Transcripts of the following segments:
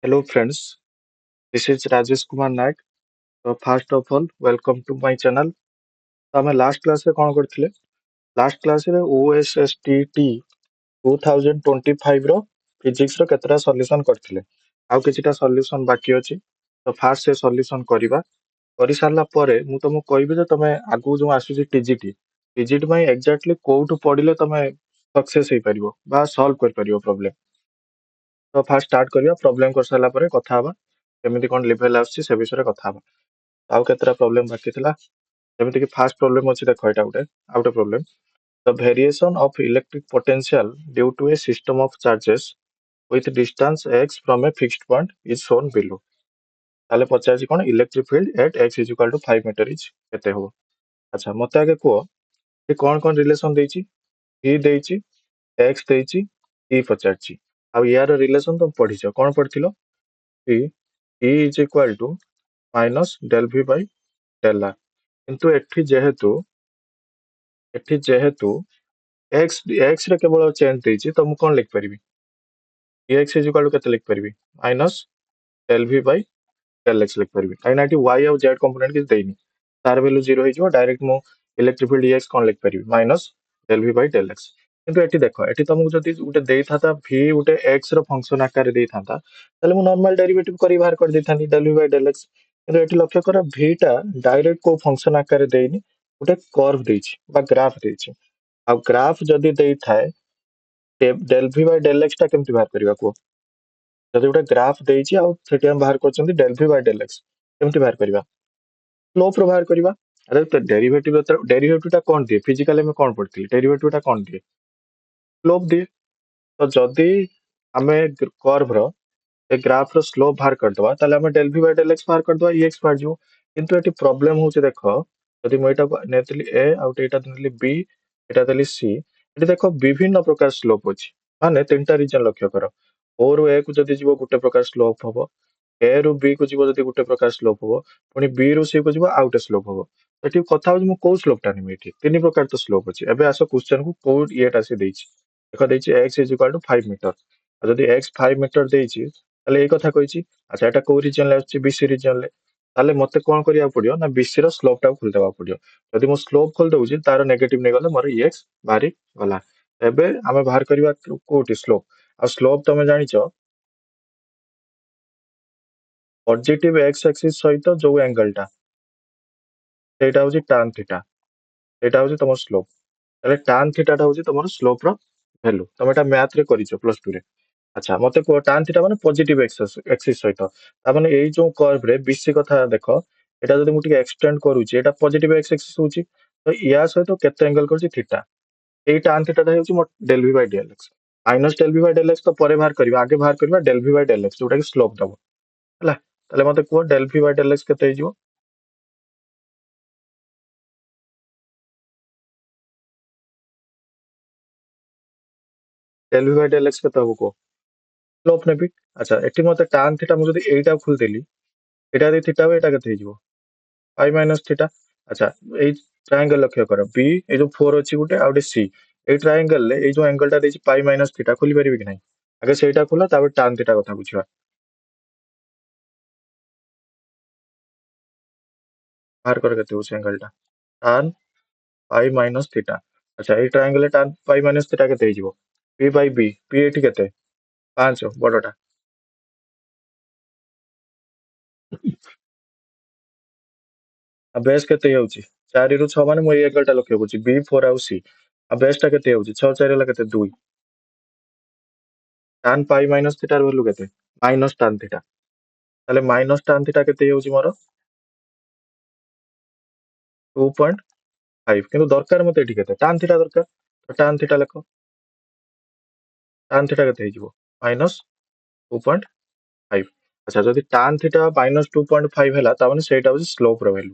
Hello friends, this is Rajesh Kumar Naik. So first of all, welcome to my channel. तो ଆମେ last କ୍ଲାସରେ କ'ଣ କରିଥିଲେ? Last କ୍ଲାସରେ OSSTT 2025ର ଫିଜିକ୍ସର କେତେଟା ସଲ୍ୟୁସନ କରିଥିଲେ। ଆଉ କିଛିଟା ସଲ୍ୟୁସନ ବାକି ଅଛି। ତ ଫାର୍ଷ୍ଟ ସେ ସଲ୍ୟୁସନ କରିବା। କରିସାରିଲା ପରେ ମୁଁ ତମକୁ କହିବି ଯେ ତମେ ଆଗକୁ ଯୋଉ ଆସୁଛି ଟିଜିଟି ପାଇଁ ଏକ୍ଜାକ୍ଟଲି କୋଉଠୁ ପଢିଲେ ତମେ ସକ୍ସେସ୍ ହେଇପାରିବ ବା ସଲ୍ଭ କରିପାରିବ ପ୍ରୋବ୍ଲେମ। ତ ଫାର୍ଷ୍ଟ ଷ୍ଟାର୍ଟ କରିବା ପ୍ରୋବ୍ଲେମ କରିସାରିଲା ପରେ କଥା ହବା କେମିତି କ'ଣ ଲେଭେଲ ଆସୁଛି ସେ ବିଷୟରେ କଥା ହବା। ଆଉ କେତେଟା ପ୍ରୋବ୍ଲେମ ବାକି ଥିଲା ଯେମିତିକି ଫାର୍ଷ୍ଟ ପ୍ରୋବ୍ଲେମ ଅଛି ଦେଖ ଏଇଟା ଆଉ ଗୋଟେ problem the variation of electric potential due to A system of charges with distance x from a fixed point is shown below। ତାହେଲେ ପଚାରିଛି କ'ଣ electric field at x is equal to 5 meter is କେତେ ହବ। ଆଚ୍ଛା ମତେ ଆଗେ କୁହ ଏ କ'ଣ ରିଲେସନ ଦେଇଛି v ଦେଇଛି x ଦେଇଛି e ପଚାରିଛି ଆଉ ୟାର ରିଲେସନ ତମେ ପଢିଛ କ'ଣ ପଢିଥିଲ e is equal to minus del v by del r କିନ୍ତୁ ଏଠି ଯେହେତୁ x ରେ କେବଳ ଚେଞ୍ଜ ଦେଇଛି ତ ମୁଁ କ'ଣ ଲେଖିପାରିବି dx is equal to କେତେ ଲେଖିପାରିବି minus del v by del x ଲେଖିପାରିବି କାହିଁକିନା ଏଠି y ଆଉ z କମ୍ପୋନେଣ୍ଟ କିଛି ଦେଇନି ତାର ଭ୍ୟାଲୁ 0 ହେଇଯିବ ଡାଇରେକ୍ଟ ମୁଁ ଇଲେକ୍ଟ୍ରିକ ଫିଲ୍ଡ dx କ'ଣ ଲେଖିପାରିବି minus del v by del x। କିନ୍ତୁ ଏଠି ଦେଖ ଏଠି ତମକୁ ଯଦି ଗୋଟେ ଦେଇଥାନ୍ତା v ଗୋଟେ x ର ଫଙ୍କସନ ଆକାରରେ ଦେଇଥାନ୍ତା ତାହେଲେ ମୁଁ ନର୍ମାଲ ଡେରିଭେଟିଭ କରି ବାହାର କରିଦେଇଥାନ୍ତି del v by del x। କିନ୍ତୁ ଏଠି ଲକ୍ଷ୍ୟ କର v ଟା ଡାଇରେକ୍ଟ କୋଉ ଫଙ୍କସନ ଆକାରରେ ଦେଇନି ଗୋଟେ କର୍ଭ ଦେଇଛି ବା ଗ୍ରାଫ ଦେଇଛି ଆଉ ଗ୍ରାଫ ଯଦି ଦେଇଥାଏ del v by del x ଟା କେମିତି ବାହାର କରିବା କୁହ ଯଦି ଗୋଟେ ଗ୍ରାଫ ଦେଇଛି ଆଉ ସେଠି ଆମେ ବାହାର କରୁଛନ୍ତି del v by del x କେମିତି ବାହାର କରିବା ସ୍ଲୋପ ର ବାହାର କରିବା। ଆରେ ଡେରିଭେଟିଭ ଟା କ'ଣ ଦିଏ ଫିଜିକାଲି ଆମେ କ'ଣ ପଢିଥିଲେ ଡେରିଭେଟିଭ ଟା କ'ଣ ଦିଏ ସ୍ଲୋପ ଦିଏ। ତ ଯଦି ଆମେ କର୍ଭ ର ଏ ଗ୍ରାଫ ର ସ୍ଲୋପ ବାହାର କରିଦବା ତାହେଲେ ଆମେ del v by del x ବାହାର କରିଦବା ex ବାହାରିଯିବ। କିନ୍ତୁ ଏଠି ପ୍ରୋବ୍ଲେମ ହଉଛି ଦେଖ ଯଦି ମୁଁ ଏଇଟାକୁ ନେଇଥିଲି a ଆଉ ଏଇଟା ନେଲି b ଏଇଟା ଦେଲି c ଏଠି ଦେଖ ବିଭିନ୍ନ ପ୍ରକାର ସ୍ଲୋପ ଅଛି ମାନେ ତିନିଟା ରିଜନ ଲକ୍ଷ୍ୟ କର o ରୁ a କୁ ଯଦି ଯିବ ଗୋଟେ ପ୍ରକାର ସ୍ଲୋପ ହବ a ରୁ b କୁ ଯିବ ଯଦି ଗୋଟେ ପ୍ରକାର ସ୍ଲୋପ ହବ ପୁଣି b ରୁ c କୁ ଯିବ ଆଉ ଗୋଟେ ସ୍ଲୋପ ହବ। ଏଠି କଥା ହଉଛି ମୁଁ କୋଉ ସ୍ଲୋପ ଟା ନେବି ଏଠି ତିନି ପ୍ରକାର ତ ସ୍ଲୋପ ଅଛି। ଏବେ ଆସ କ୍ୱେଶ୍ଚନ କୁ କୋଉ ଇଏଟା ସେ ଦେଇଛି ଦେଖ ଦେଇଛି x is equal to 5 metre ଆଉ ଯଦି x 5 ମିଟର ଦେଇଛି ତାହେଲେ ଏଇ କଥା କହିଛି। ଆଚ୍ଛା ଏଟା କୋଉ ରିଜନରେ ଆସୁଛି ବିସି ରିଜନରେ ତାହେଲେ ମତେ କ'ଣ କରିବାକୁ ପଡିବ ନା ବିସି ର ସ୍ଲୋପ ଟାକୁ ଖୋଲିଦେବାକୁ ପଡିବ। ଯଦି ମୁଁ ସ୍ଲୋପ ଖୋଲିଦଉଛି ତାର ନେଗେଟିଭ ନେଇଗଲେ ମୋର ex ବାହାରି ଗଲା। ଏବେ ଆମେ ବାହାର କରିବା କୋଉଠି ସ୍ଲୋପ ଆଉ ସ୍ଲୋପ ତମେ ଜାଣିଛ ପଜିଟିଭ x ଆକ୍ସିସ ସହିତ ଯୋଉ ଆଙ୍ଗେଲ ଟା ସେଇଟା ହଉଛି tan ଥୀଟା ସେଇଟା ହଉଛି ତମର ସ୍ଲୋପ। ତାହେଲେ tan ଥୀଟା ଟା ହଉଛି ତମର ସ୍ଲୋପ ର ଭ୍ୟାଲୁ ତମେ ଏଟା ମ୍ୟାଥ ରେ କରିଛ +2 ରେ। ଆଚ୍ଛା ମତେ କୁହ tan ଥୀଟା ମାନେ ପଜିଟିଭ ଆକ୍ସିସ ସହିତ ତାମାନେ ଏଇ ଯୋଉ କର୍ଭ ରେ ବିସି କଥା ଦେଖ ଏଟା ଯଦି ମୁଁ ଟିକେ ଏକ୍ସଟେଣ୍ଡ କରୁଛି ଏଟା ପଜିଟିଭ x ଆକ୍ସିସ ହଉଛି ତ ୟା ସହିତ କେତେ ଆଙ୍ଗେଲ କରୁଛି ଥୀଟା ଏଇ tan ଥୀଟା ଟା ହେଉଛି ମୋର del v by del x minus del v by del x ତ ପରେ ବାହାର କରିବା ଆଗେ ବାହାର କରିବା del v by del x ଯୋଉଟା କି ସ୍ଲୋପ ଦବ ହେଲା। ତାହେଲେ ମତେ କୁହ del v by del x କେତେ ହେଇଯିବ del v by del x କେତେ ହବ କୁହ ସ୍ଲୋପ ନେବି। ଆଚ୍ଛା ଏଠି ମତେ tan ଥୀଟା ମୁଁ ଯଦି ଏଇଟା ଖୋଲିଦେଲି ଏଇଟା ଯଦି ଥୀଟା ହୁଏ ଏଇଟା କେତେ ହେଇଯିବ ପାଇ ମାଇନସ୍ ଥୀଟା। ଆଚ୍ଛା ଏଇ ଟ୍ରାଆଙ୍ଗେଲ ଲକ୍ଷ୍ୟ କର B ଏଇ ଯୋଉ 4 ଅଛି ଗୋଟେ ଆଉ ଗୋଟେ C ଏଇ ଟ୍ରାଆଙ୍ଗେଲ ରେ ଏଇ ଯୋଉ ଆଙ୍ଗେଲ ଟା ଦେଇଛି ପାଇ ମାଇନସ୍ ଥୀଟା ଖୋଲି ପାରିବି କି ନାହିଁ ଆଗେ ସେଇଟା ଖୋଲ ତାପରେ tan ଥୀଟା କଥା ବୁଝିବା। ବାହାର କର କେତେ ହଉଛି ଆଙ୍ଗେଲ ଟା tan ପାଇ ମାଇନସ୍ ଥୀଟା। ଆଚ୍ଛା ଏଇ ଟ୍ରାଆଙ୍ଗେଲ ରେ tan ପାଇ ମାଇନସ୍ ଥୀଟା କେତେ ହେଇଯିବ P ବାଇ B P ଏଠି କେତେ 5 ବଡଟା ଆଉ ବେସ୍ କେତେ ହେଇଯାଉଛି 4 ରୁ 6 ମାନେ ମୁଁ ଏଇ ଆଙ୍ଗେଲ ଟା ଲକ୍ଷ୍ୟ କରୁଛି B4 ଆଉ C ଆଉ ବେସ୍ ଟା କେତେ ହେଉଛି 6 4 ହେଲା କେତେ 2 tan ପାଇ ମାଇନସ୍ ଥୀଟାର ଭ୍ୟାଲୁ କେତେ ମାଇନସ୍ tan ଥୀଟା ତାହେଲେ ମାଇନସ୍ tan ଥୀଟା କେତେ ହେଇଯାଉଛି ମୋର 2.5 କିନ୍ତୁ ଦରକାର ମତେ ଏଠି କେତେ tan ଥୀଟା ଦରକାର ତ tan ଥୀଟା ଲେଖ tan ଥୀଟା କେତେ ହେଇଯିବ ମାଇନସ୍ 2.5। ଆଚ୍ଛା ଯଦି tan ଥୀଟା ମାଇନସ୍ 2.5 ହେଲା ତାମାନେ ସେଇଟା ହଉଛି ସ୍ଲୋପ ର ଭ୍ୟାଲୁ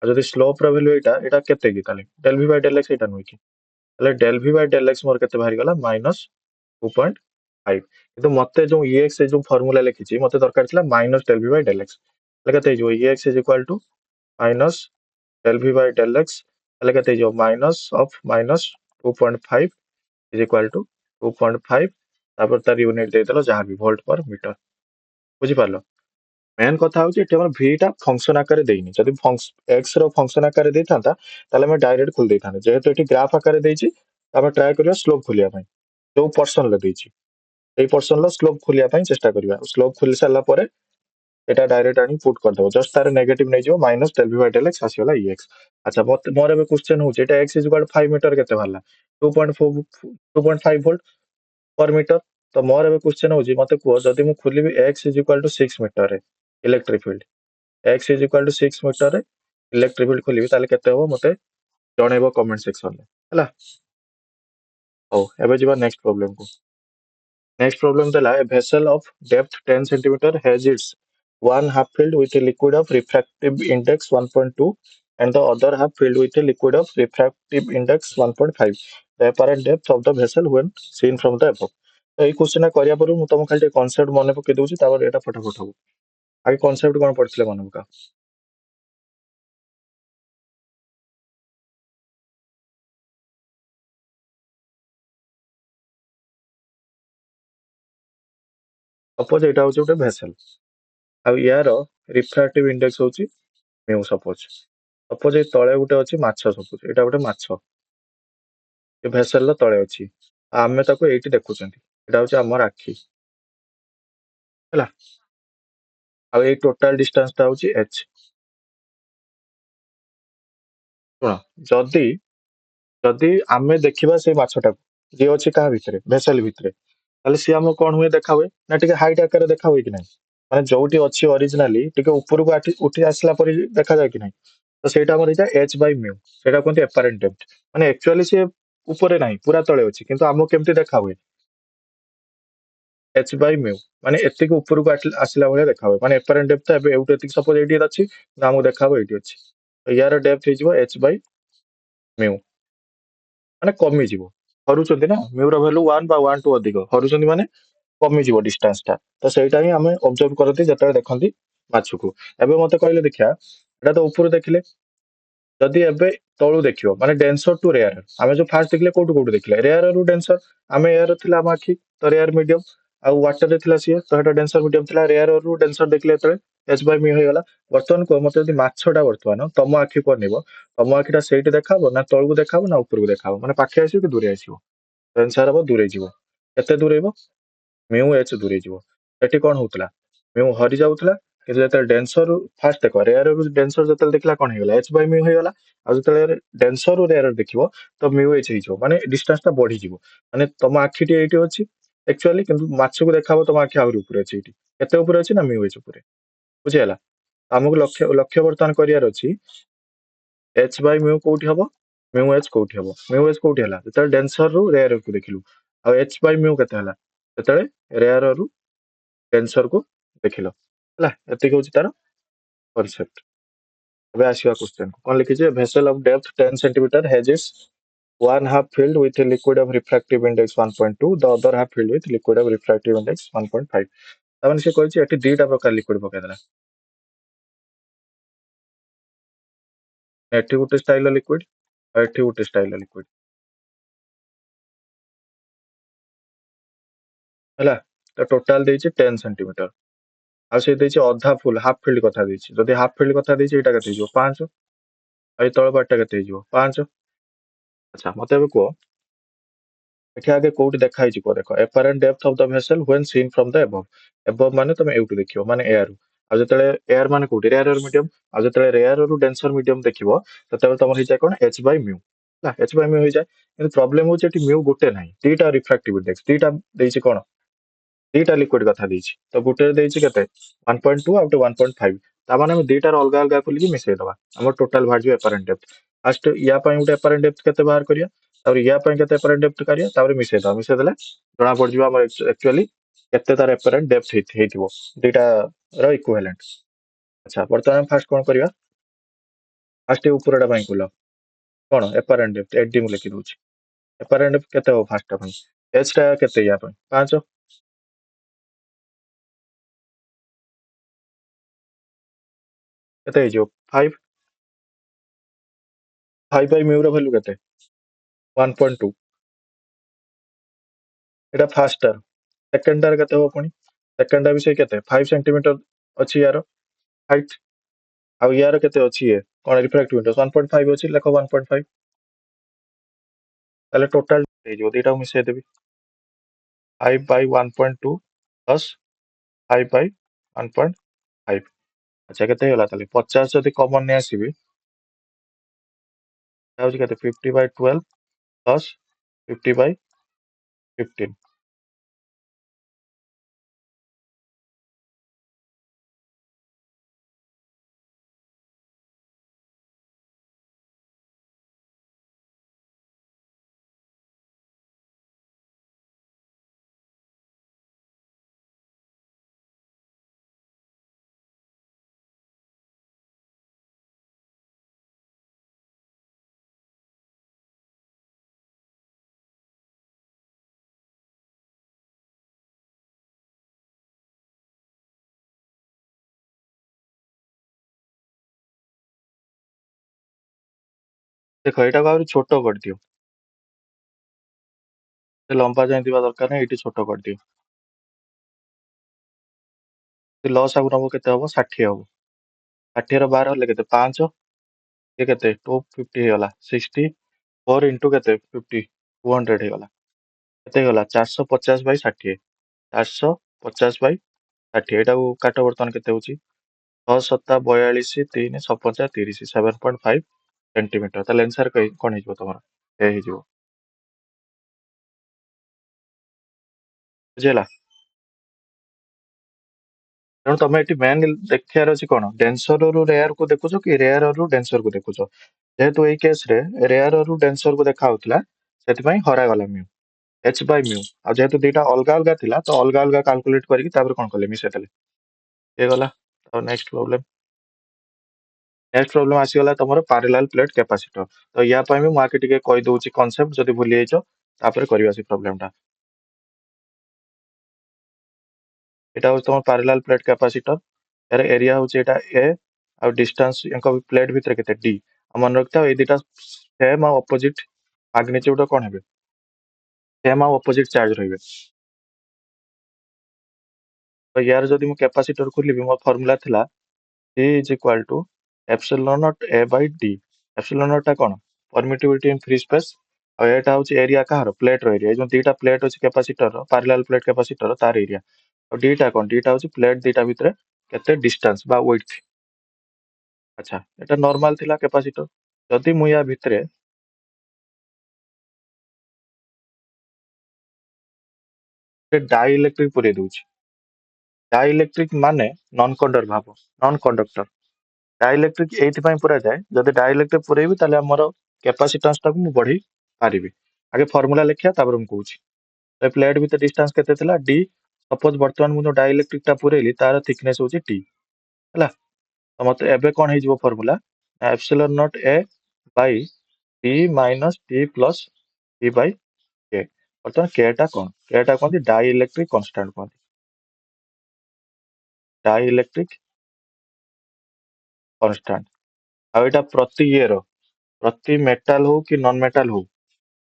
ଆଉ ଯଦି ସ୍ଲୋପ ର ଭ୍ୟାଲୁ ଏଇଟା କେତେ କି ତାହେଲେ del v by del x ଏଇଟା ନୁହେଁ କି ତାହେଲେ del v by del x ମୋର କେତେ ବାହାରିଗଲା ମାଇନସ୍ 2.5 କିନ୍ତୁ ମତେ ଯୋଉ ex ଯୋଉ ଫର୍ମୁଲା ଲେଖିଛି ମତେ ଦରକାର ଥିଲା minus del v by del x ତାହେଲେ କେତେ ହେଇଯିବ ex is equal to minus del v by del x ତାହେଲେ କେତେ ହେଇଯିବ minus of minus 2.5 is equal to 2.5 ତାପରେ ତାର ୟୁନିଟ୍ ଦେଇଦେଲ ଯାହା ବି ଭୋଲ୍ଟ ପର ମିଟର। ବୁଝିପାରିଲ? ମେନ୍ କଥା ହଉଛି ଏଠି ଆମର ଭିଟା ଫଙ୍କସନ ଆକାରରେ ଦେଇନି। ଯଦି ଏକ୍ସ ର ଫଙ୍କସନ ଆକାରରେ ଦେଇଥାନ୍ତା ତାହେଲେ ଆମେ ଡାଇରେକ୍ଟ ଖୋଲି ଦେଇଥାନ୍ତେ। ଯେହେତୁ ଏଠି ଗ୍ରାଫ ଆକାରରେ ଦେଇଛି ଆମେ ଟ୍ରାଏ କରିବା ସ୍ଲୋପ୍ ଖୋଲିବା ପାଇଁ। ଯୋଉ ପର୍ସନରେ ଦେଇଛି ସେଇ ପର୍ସନର ସ୍ଲୋପ୍ ଖୋଲିବା ପାଇଁ ଚେଷ୍ଟା କରିବା। ସ୍ଲୋପ୍ ଖୋଲି ସାରିଲା ପରେ এটা ଡାଇରେକ୍ଟ ଆଣି ପୁଟ୍ କରିଦବ। ଜଷ୍ଟ ତାର ନେଗେଟିଭ ନେଇଯିବ minus del V by del X ଆସିଗଲା ଇ ଏକ୍ସ। ଆଚ୍ଛା ମୋର ଏବେ କ୍ୱେଶ୍ଚନ ହଉଛି ଏଟା ଏକ୍ସ ଇଜ ଇକ୍ୱାଲ୍ 5 ମିଟର କେତେ ବାହାରିଲା? 2.5 ଭୋଲ୍ଟ पर मीटर। तो मोर ଏବେ क्वेश्चन ହଉଛି ମତେ କୁହ ଯଦି ମୁଁ ଖୋଲିବି x ଇଜ ଇକ୍ୱାଲ ଟୁ 6 ମିଟରରେ electric field x is equal to 6 ମିଟରରେ ଇଲେକ୍ଟ୍ରିକ ଫିଲ୍ଡ ଖୋଲିବି ତାହେଲେ କେତେ ହବ ମତେ ଜଣେଇବ କମେଣ୍ଟ ସେକ୍ସନରେ ହେଲା। ହଉ ଏବେ ଯିବା ନେକ୍ସଟ ପ୍ରୋବ୍ଲେମ କୁ। Next problem देला a vessel of depth 10 centimeter has its one half filled with a liquid of refractive index 1.2 and the other half filled with a liquid of refractive index 1.5. The apparent depth of the vessel when seen from the above. ତ ଏଇ question କରିବା ପୂର୍ବରୁ ମୁଁ ତମକୁ ଖାଲି ଟିକେ concept ମନେ ପକେଇ ଦଉଛି ତାପରେ ଏଇଟା ଫଟାଫଟ ହବ। ଆগে କନସେପ୍ଟ କଣ ପଢିଥିଲେ ମନେ ପକା। ସପୋଜ ଏଇଟା ହଉଛି ଗୋଟେ ଭେସେଲ ଆଉ ୟାର ରିଫ୍ରାକ୍ଟିଭ ଇଣ୍ଡେକ୍ସ ହଉଛି ମିଉ ସପୋଜ। ସପୋଜ ଏଇ ତଳେ ଗୋଟେ ଅଛି ମାଛ ସପୋଜ ଏଇଟା ଗୋଟେ ମାଛ ଏ ଭେସେଲର ତଳେ ଅଛି। ଆମେ ତାକୁ ଏଇଠି ଦେଖୁଛନ୍ତି ଏଇଟା ହଉଛି ଆମର ଆଖି ହେଲା। ଆଉ ଏଇ ଟୋଟାଲ ଡିଷ୍ଟାନ୍ସ ଟା ହଉଛି h। ଶୁଣ ଯଦି ଯଦି ଆମେ ଦେଖିବା ସେଇ ମାଛଟାକୁ ଯିଏ ଅଛି କାହା ଭିତରେ ଭେସେଲ ଭିତରେ ତାହେଲେ ସିଏ ଆମକୁ କଣ ହୁଏ ଦେଖା ହୁଏ ନା ଟିକେ ହାଇଟ୍ ଆକାରରେ ଦେଖା ହୁଏ କି ନାହିଁ? ମାନେ ଯୋଉଠି ଅଛି ଅରିଜିନାଲି ଟିକେ ଉପରକୁ ଉଠି ଆସିଲା ପରେ ଦେଖାଯାଏ କି ନାହିଁ? ତ ସେଇଟା ଆମର ହେଇଯାଏ ଏଚ୍ ବାଇ ମ୍ୟୁ। ସେଇଟା କୁହନ୍ତି ଏପାରେଣ୍ଟ ଡେପ୍ଥ। ମାନେ ଆକ୍ଚୁଆଲି ସିଏ ଉପରେ ନାହିଁ ପୁରା ତଳେ ଅଛି କିନ୍ତୁ ଆମକୁ କେମିତି ଦେଖା ହୁଏ ଏଚ୍ ବାଇ ମ୍ୟୁ। ମାନେ ଏତିକି ଉପରକୁ ଆସିଲା ଭଳିଆ ଦେଖା ହୁଏ। ମାନେ ଏପାରେଣ୍ଟ ଡେପ୍ଥ ଏବେ ଏଇଠି ଏତିକି ସପୋଜ ଏଇଠି ଅଛି ନା ଆମକୁ ଦେଖା ହବ ଏଇଠି ଅଛି। ତ ୟାର ଡେପ୍ଥ ହେଇଯିବ ଏଚ୍ ବାଇ ମ୍ୟୁ। ମାନେ କମିଯିବ ହରୁଛନ୍ତି ନା ମ୍ୟୁର ଭ୍ୟାଲୁ 1 ବା 1 ଟୁ ଅଧିକ ହରୁଛନ୍ତି ମାନେ କମିଯିବ ଡିଷ୍ଟାନ୍ସ ଟା। ତ ସେଇଟା ହିଁ ଆମେ ଅବଜର୍ଭ କରନ୍ତି ଯେତେବେଳେ ଦେଖନ୍ତି ମାଛକୁ। ଏବେ ମତେ କହିଲେ ଦେଖିଆ ଏଟା ତ ଉପରୁ ଦେଖିଲେ ଯଦି ଏବେ ତଳୁ ଦେଖିବ ମାନେ ଡେନ୍ସର ଟୁ ରେୟାର ଆମେ ଯୋଉ ଫାଷ୍ଟ ଦେଖିଲେ କୋଉଠୁ କୋଉଠୁ ଦେଖିଲେ ରେୟାର ରୁ ଡେନ୍ସର। ଆମେ ଏୟାର ଥିଲା ଆମ ଆଖି ତ ରେୟାର ମିଡିୟମ ଆଉ ୱାଟର ରେ ଥିଲା ସିଏ ତ ସେଟା ଡେନ୍ସର ମିଡିୟମ ଥିଲା ରେୟାର ରୁ ଡେନ୍ସର ଦେଖିଲେ ଯେତେବେଳେ ଏଚ୍ ବାଇ ମ୍ୟୁ ହେଇଗଲା। ବର୍ତ୍ତମାନ କୁହ ମତେ ଯଦି ମାଛଟା ବର୍ତ୍ତମାନ ତମ ଆଖିକୁ ଅନେଇବ ତମ ଆଖିଟା ସେଇଠି ଦେଖାହବ ନା ତଳକୁ ଦେଖାହବ ନା ଉପରକୁ ଦେଖାହବ ମାନେ ପାଖେ ଆସିବ କି ଦୂରେ ଆସିବ? ଆନ୍ସର ହବ ଦୂରେଇ ଯିବ। କେତେ ଦୂରେଇବ? ମ୍ୟୁ ଏଚ୍ ଦୂରେଇ ଯିବ। ଏଠି କଣ ହଉଥିଲା ମ୍ୟୁ ହରି ଯାଉଥିଲା କିନ୍ତୁ ଯେତେବେଳେ ଡେନ୍ସର ଫାଷ୍ଟ ଦେଖ ରେୟାର ରୁ ଡେନ୍ସର ଯେତେବେଳେ ଦେଖିଲା କଣ ହେଇଗଲା ଏଚ୍ ବାଇ ମ୍ୟୁ ହେଇଗଲା। ଆଉ ଯେତେବେଳେ ଡେନ୍ସର ରୁ ରେୟାର ଦେଖିବ ତ ମ୍ୟୁ ଏଚ୍ ହେଇଯିବ ମାନେ ଡିଷ୍ଟାନ୍ସ ଟା ବଢିଯିବ। ମାନେ ତମ ଆଖିଟି ଏଇଠି ଅଛି ଆକ୍ଚୁଆଲି କିନ୍ତୁ ମାଛକୁ ଦେଖାହବ ତମ ଆଖି ଆହୁରି ଉପରେ ଅଛି ଏଇଠି କେତେ ଉପରେ ଅଛି ନା ମ୍ୟୁ ଏଚ୍ ଉପରେ। ବୁଝିହେଲା? ଆମକୁ ଲକ୍ଷ୍ୟ ଲକ୍ଷ୍ୟ ବର୍ତ୍ତମାନ କରିବାର ଅଛି ଏଚ୍ ବାଇ ମ୍ୟୁ କୋଉଠି ହବ ମ୍ୟୁ ଏଚ୍ କୋଉଠି ହବ। ମ୍ୟୁ ଏଚ୍ କୋଉଠି ହେଲା ଯେତେବେଳେ ଡେନ୍ସର ରୁ ରେୟାର କୁ ଦେଖିଲୁ। ଆଉ ଏଚ୍ ବାଇ ମ୍ୟୁ କେତେ ହେଲା ଯେତେବେଳେ ରେୟାର ରୁ ଡେନ୍ସର କୁ ଦେଖିଲ ହେଲା। ଏତିକି ହଉଛି ତାର କନସେପ୍ଟ। ଏବେ ଆସିବା କ୍ୱେଶ୍ଚନ କଣ ଲିଖିଛି vessel of depth 10 centimetre has it's one half filled with a liquid of refractive index 1.2 the other half filled with liquid of refractive index 1.5। ତାମାନେ ସେ କହିଛି ଏଠି ଦିଟା ପ୍ରକାର ଲିକ୍ୱିଡ ପକେଇଦେଲା। ଏଠି ଗୋଟେ ଷ୍ଟାଇଲ ଲିକ୍ୱିଡ ଆଉ ଏଠି ଗୋଟେ ଷ୍ଟାଇଲ ଲିକ୍ୱିଡ ହେଲା। ତ ଟୋଟାଲ ଦେଇଛି 10 ସେଣ୍ଟିମିଟର ଆଉ ସେ ଦେଇଛି ଅଧା ଫୁଲ ହାଫ ଫିଲ୍ଡ କଥା ଦେଇଛି। ଯଦି ହାଫ ଫିଲ୍ଡ କଥା ଦେଇଛି ଏଇଟା କେତେ ହେଇଯିବ 5 ଆଉ ଏଇ ତଳ ପାର୍ଟଟା କେତେ ହେଇଯିବ 5। ଆଚ୍ଛା ମତେ ଏବେ କୁହ ଏଠି ଆଗେ କୋଉଠି ଦେଖା ହେଇଛି କୁହ ଦେଖ apparent depth of the vessel when seen from the above। above ମାନେ ତମେ ଏଇଠୁ ଦେଖିବ ମାନେ ଏୟାର ଆଉ ଯେତେବେଳେ ଏୟାର ମାନେ କୋଉଠି ରେୟାର ମିଡିୟମ ଆଉ ଯେତେବେଳେ ରେୟାର ରୁ ଡେନ୍ସର ମିଡିୟମ ଦେଖିବ ସେତେବେଳେ ତମର ହେଇଯାଏ କଣ ଏଚ୍ ବାଇ ମ୍ୟୁ ହେଲା ଏଚ୍ ବାଇ ମ୍ୟୁ ହେଇଯାଏ। କିନ୍ତୁ ପ୍ରୋବ୍ଲେମ ହଉଛି ଏଠି ମ୍ୟୁ ଗୋଟେ ନାହିଁ ଦିଟା ରିଫ୍ରାକ୍ଟିଭ ଇଣ୍ଡେକ୍ସ ଦିଟା ଦେଇଛି କଣ ଦିଟା ଲିକ୍ୱିଡ କଥା ଦେଇଛି ତ ଗୋଟେ ଦେଇଛି କେତେ 1.2 ଆଉ ଗୋଟେ 1.5। ତାମାନେ ଆମେ ଦିଟାର ଅଲଗା ଅଲଗା ଖୋଲିକି ମିଶେଇଦବା ଆମର ଟୋଟାଲ ବାହାରିଯିବ apparent depth। ଫାଷ୍ଟ ୟା ପାଇଁ ଗୋଟେ apparent depth କେତେ ବାହାର କରିବା ତାପରେ ୟା ପାଇଁ କେତେ apparent depth କରିବା ତାପରେ ମିଶେଇଦବା ମିଶେଇଦେଲେ ଜଣା ପଡିଯିବ ଆମର ଆକ୍ଚୁଆଲି କେତେ ତାର apparent depth ହେଇଥିବ ଦିଟା ର ଇକ୍ୱିଭାଲେଣ୍ଟ। ଆଚ୍ଛା ବର୍ତ୍ତମାନ ଫାଷ୍ଟ କଣ କରିବା ଫାଷ୍ଟ ଏ ଉପରଟା ପାଇଁ ଖୋଲ କଣ apparent depth ଏଡି ମୁଁ ଲେଖି ଦଉଛି। apparent depth କେତେ ହବ ଫାଷ୍ଟ ପାଇଁ ଏଚ୍ ଟା କେତେ ୟା ପାଇଁ 5 କେତେ ହେଇଯିବ 5 5 ବାଇ ମ୍ୟୁ ର ଭ୍ୟାଲୁ କେତେ 1.2 ଏଟା ଫାଷ୍ଟ ଟାର ସେକେଣ୍ଡ ଟାର କେତେ ହବ ପୁଣି ସେକେଣ୍ଡଟା ବି ସେଇ କେତେ 5 ସେଣ୍ଟିମିଟର ଅଛି ୟାର ହାଇଟ୍। ଆଉ ୟାର କେତେ ଅଛି ଇଏ କଣ ରିଫ୍ରାକ୍ଟିଭ ଇଣ୍ଡେକ୍ସ 1.5 ଅଛି, ଲେଖ 1.5। ତାହେଲେ ଟୋଟାଲ ହେଇଯିବ, ଦିଟାକୁ ମିଶେଇ ଦେବି 5/1.2 ପ୍ଲସ୍ 5/1.5। ଆଚ୍ଛା କେତେ ହେଇଗଲା ତାହେଲେ 50 ଯଦି କମନ ନେଇ ଆସିବି ହଉଛି କେତେ 50/12 ପ୍ଲସ୍ 50/15। ଦେଖ ଏଇଟାକୁ ଆହୁରି ଛୋଟ କରିଦିଅ, ସେ ଲମ୍ବା ଯାଇ ଥିବା ଦରକାର ନାହିଁ, ଏଇଠି ଛୋଟ କରିଦିଅ। ଲସ୍ ଆଗକୁ ନବ କେତେ ହବ 60 ହବ, 60ର 12 ହେଲେ କେତେ 5, ଇଏ କେତେ 250 ହେଇଗଲା, 64 ଇଣ୍ଟୁ କେତେ 50 200 ହେଇଗଲା, କେତେ ହେଇଗଲା 450/60, 450/60। ଏଇଟାକୁ କାଟ, ବର୍ତ୍ତମାନ କେତେ ହଉଛି 6×7 = 42, 3×6=30, 7.5 ସେଣ୍ଟିମିଟର। ତାହେଲେ ଆନ୍ସର କଣ ହେଇଯିବ ତମର, ଏ ହେଇଯିବ। ବୁଝିହେଲା? ତେଣୁ ତମେ ଏଠି ମେନ୍ ଦେଖିବାର ଅଛି କଣ, ଡେନ୍ସରରୁ ରେୟାରକୁ ଦେଖୁଛ କି ରେୟାରରୁ ଡେନ୍ସରକୁ ଦେଖୁଛ। ଯେହେତୁ ଏଇ କେସରେ ରେୟାରରୁ ଡେନ୍ସରକୁ ଦେଖା ହଉଥିଲା, ସେଥିପାଇଁ ହରାଗଲା ମ୍ୟୁ, h/μ। ଆଉ ଯେହେତୁ ଦିଟା ଅଲଗା ଅଲଗା ଥିଲା ତ ଅଲଗା ଅଲଗା କାଲକୁଲେଟ କରିକି ତାପରେ କଣ କଲେ ମିଶେଇ ଦେଲେ, ହେଇଗଲା। ଆଉ ନେକ୍ସଟ ପ୍ରୋବ୍ଲେମ ଆସିଗଲା ତମର ପାରାଲାଲ ପ୍ଲେଟ କ୍ୟାପାସିଟର। ତ ୟା ପାଇଁ ବି ମୁଁ ଆগে ଟିକେ କହିଦଉଛି କନସେପ୍ଟ, ଯଦି ଭୁଲି ଯାଇଛ ତାପରେ କରିବା ସେ ପ୍ରୋବ୍ଲେମଟା। এটা হচ্ছে তোমার প্যারালাল প্লেট ক্যাপাসিটর, এর এরিয়া হচ্ছে এটা এ, আর ডিস্টেন্স এଙ୍କ প্লেট ভিতরে কেতে ডি। আর মনে রাখতে হবে এই দুইটা সেম আর অপোজিট ম্যাগনিটিউড কোন হবে, সেম আর অপোজিট চার্জ রহিবে। তো ইয়ার যদি ମୁଁ ক্যাপাসিটর খুলিবি, ମୋ ফর্মুলা ଥିଲା E is equal to epsilon naught A by D। epsilon naught ଟା କଣ permittivity in free space, ଆଉ ଏଟା ହଉଛି ଏରିଆ କାହାର ପ୍ଲେଟ ର ଏରିଆ। ଏଇ ଯୋଉ ଦିଟା ପ୍ଲେଟ ଅଛି କ୍ୟାପାସିଟର ର, ପାରାଲାଲ ପ୍ଲେଟ କ୍ୟାପାସିଟର ତାର ଏରିଆ। ଆଉ ଡିଟା କଣ, ଡିଟା ହଉଛି ପ୍ଲେଟ ଦିଟା ଭିତରେ କେତେ ଡିଷ୍ଟାନ୍ସ ବା ୱିଡଥ। ଆଚ୍ଛା এটা ନର୍ମାଲ ଥିଲା କ୍ୟାପାସିଟର, ଯଦି ମୁଁ ୟା ଭିତରେ ଡାଇଇଲେକ୍ଟ୍ରିକ ପୁରେଇ ଦଉଛି, ଡାଇଇଲେକ୍ଟ୍ରିକ ମାନେ ନନ୍ କଣ୍ଡକ୍ଟର ଭାବ, ନନ୍ କଣ୍ଡକ୍ଟର। ଡାଇଇଲେକ୍ଟ୍ରିକ ଏଇଥିପାଇଁ ପୁରାଯାଏ, ଯଦି ଡାଇଇଲେକ୍ଟ୍ରିକ ପୁରେଇବି ତାହେଲେ ଆମର କ୍ୟାପାସିଟାନ୍ସ ଟାକୁ ମୁଁ ବଢେଇ ପାରିବି। ଆଗେ ଫର୍ମୁଲା ଲେଖିବା ତାପରେ ମୁଁ କହୁଛି। ତ ପ୍ଲେଟ ଭିତରେ ଡିଷ୍ଟାନ୍ସ କେତେ ଥିଲା ଡି, ସପୋଜ ବର୍ତ୍ତମାନ ମୁଁ ଯୋଉ ଡାଇଇଲେକ୍ଟ୍ରିକ ଟା ପୁରେଇଲି ତାର ଥିକନେସ ହଉଛି ଟି, ହେଲା। ତ ମତେ ଏବେ କଣ ହେଇଯିବ formula, epsilon naught A by T minus T plus T by K. ବର୍ତ୍ତମାନ କେ ଟା କଣ, କେ ଟା କହନ୍ତି ଡାଇଇଲେକ୍ଟ୍ରିକ କନଷ୍ଟାଣ୍ଟ କହନ୍ତି, ଡାଇଇଲେକ୍ଟ୍ରିକ କନଷ୍ଟାଣ୍ଟ। ଆଉ ଏଇଟା ପ୍ରତି ଇଏର, ପ୍ରତି ମେଟାଲ ହଉ କି ନନ୍ ମେଟାଲ ହଉ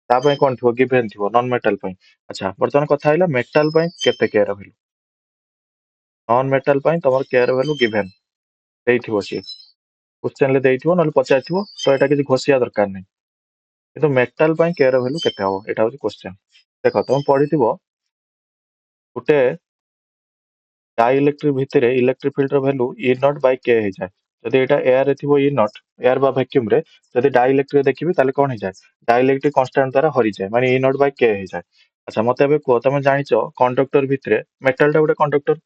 ତା ପାଇଁ କଣ ଥିବ ଗିଭେନ ଥିବ ନନ୍ ମେଟାଲ ପାଇଁ। ଆଚ୍ଛା ବର୍ତ୍ତମାନ କଥା ହେଲା ମେଟାଲ ପାଇଁ କେତେ କେ ର ଭ୍ୟାଲୁ, ନନ୍ ମେଟାଲ ପାଇଁ ତମର କେ ର ଭ୍ୟାଲୁ ଗିଭେନ ଦେଇଥିବ, ସିଏ କ୍ୱେଶ୍ଚନ ରେ ଦେଇଥିବ ନହେଲେ ପଚାରିଥିବ, ତ ଏଇଟା କିଛି ଘୋଷିବା ଦରକାର ନାହିଁ। କିନ୍ତୁ ମେଟାଲ ପାଇଁ କେ ର ଭ୍ୟାଲୁ କେତେ ହବ ଏଇଟା ହଉଛି କ୍ୱେଶ୍ଚନ। ଦେଖ ତମେ ପଢିଥିବ ଗୋଟେ डाइइलेक्ट्रिक भितर इलेक्ट्रिक फील्ड भैल्यू इ नॉट बाय के ହେଇଯାଏ। ଯଦି ଏଇଟା ଏୟାର ରେ ଥିବ ଇ ନଟ୍, ଏୟାର ବା ଭ୍ୟାକ୍ୟୁମ ରେ, ଯଦି ଡାଇଇଲେକ୍ଟ୍ରିକ ଦେଖିବି ତାହେଲେ କଣ ହେଇଯାଏ, ଡାଇଇଲେକ୍ଟ୍ରିକ କନଷ୍ଟାଣ୍ଟ ଦ୍ୱାରା ହରିଯାଏ, ମାନେ ଇ ନଟ୍ ବାଇ କେ ହେଇଯାଏ। ଆଚ୍ଛା ମତେ ଏବେ କୁହ, ତମେ ଜାଣିଛ କଣ୍ଡକ୍ଟର ଭିତରେ ମେଟାଲ ଟା ଗୋଟେ କଣ୍ଡକ୍ଟର।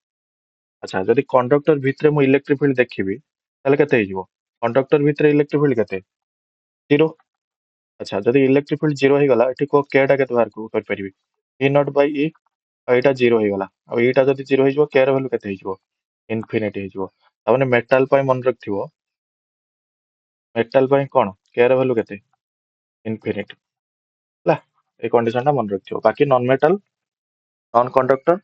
ଆଚ୍ଛା ଯଦି କଣ୍ଡକ୍ଟର ଭିତରେ ମୁଁ ଇଲେକ୍ଟ୍ରିକ ଫିଲ୍ଡ ଦେଖିବି ତାହେଲେ କେତେ ହେଇଯିବ, କଣ୍ଡକ୍ଟର ଭିତରେ ଇଲେକ୍ଟ୍ରିକ ଫିଲ୍ଡ କେତେ ଜିରୋ। ଆଚ୍ଛା ଯଦି ଇଲେକ୍ଟ୍ରିକ ଫିଲ୍ଡ ଜିରୋ ହେଇଗଲା, ଏଠି କୁହ କେ ଟା କେତେ ବାହାର କରିପାରିବି, ଇ ନଟ୍ ବାଇ ଇ, ଆଉ ଏଇଟା ଜିରୋ ହେଇଗଲା। ଆଉ ଏଇଟା ଯଦି ଜିରୋ ହେଇଯିବ କେ ର ଭ୍ୟାଲୁ କେତେ ହେଇଯିବ, ଇନଫିନିଟି ହେଇଯିବ। ତାମାନେ ମେଟାଲ ପାଇଁ ମନେ ରଖିଥିବ, ମେଟାଲ ପାଇଁ କଣ କେ ର ଭ୍ୟାଲୁ କେତେ ଇନଫିନିଟି, ହେଲା। ଏଇ କଣ୍ଡିସନ ଟା ମନେ ରଖିଥିବ। ବାକି ନନ୍ ମେଟାଲ, ନନ୍ କଣ୍ଡକ୍ଟର,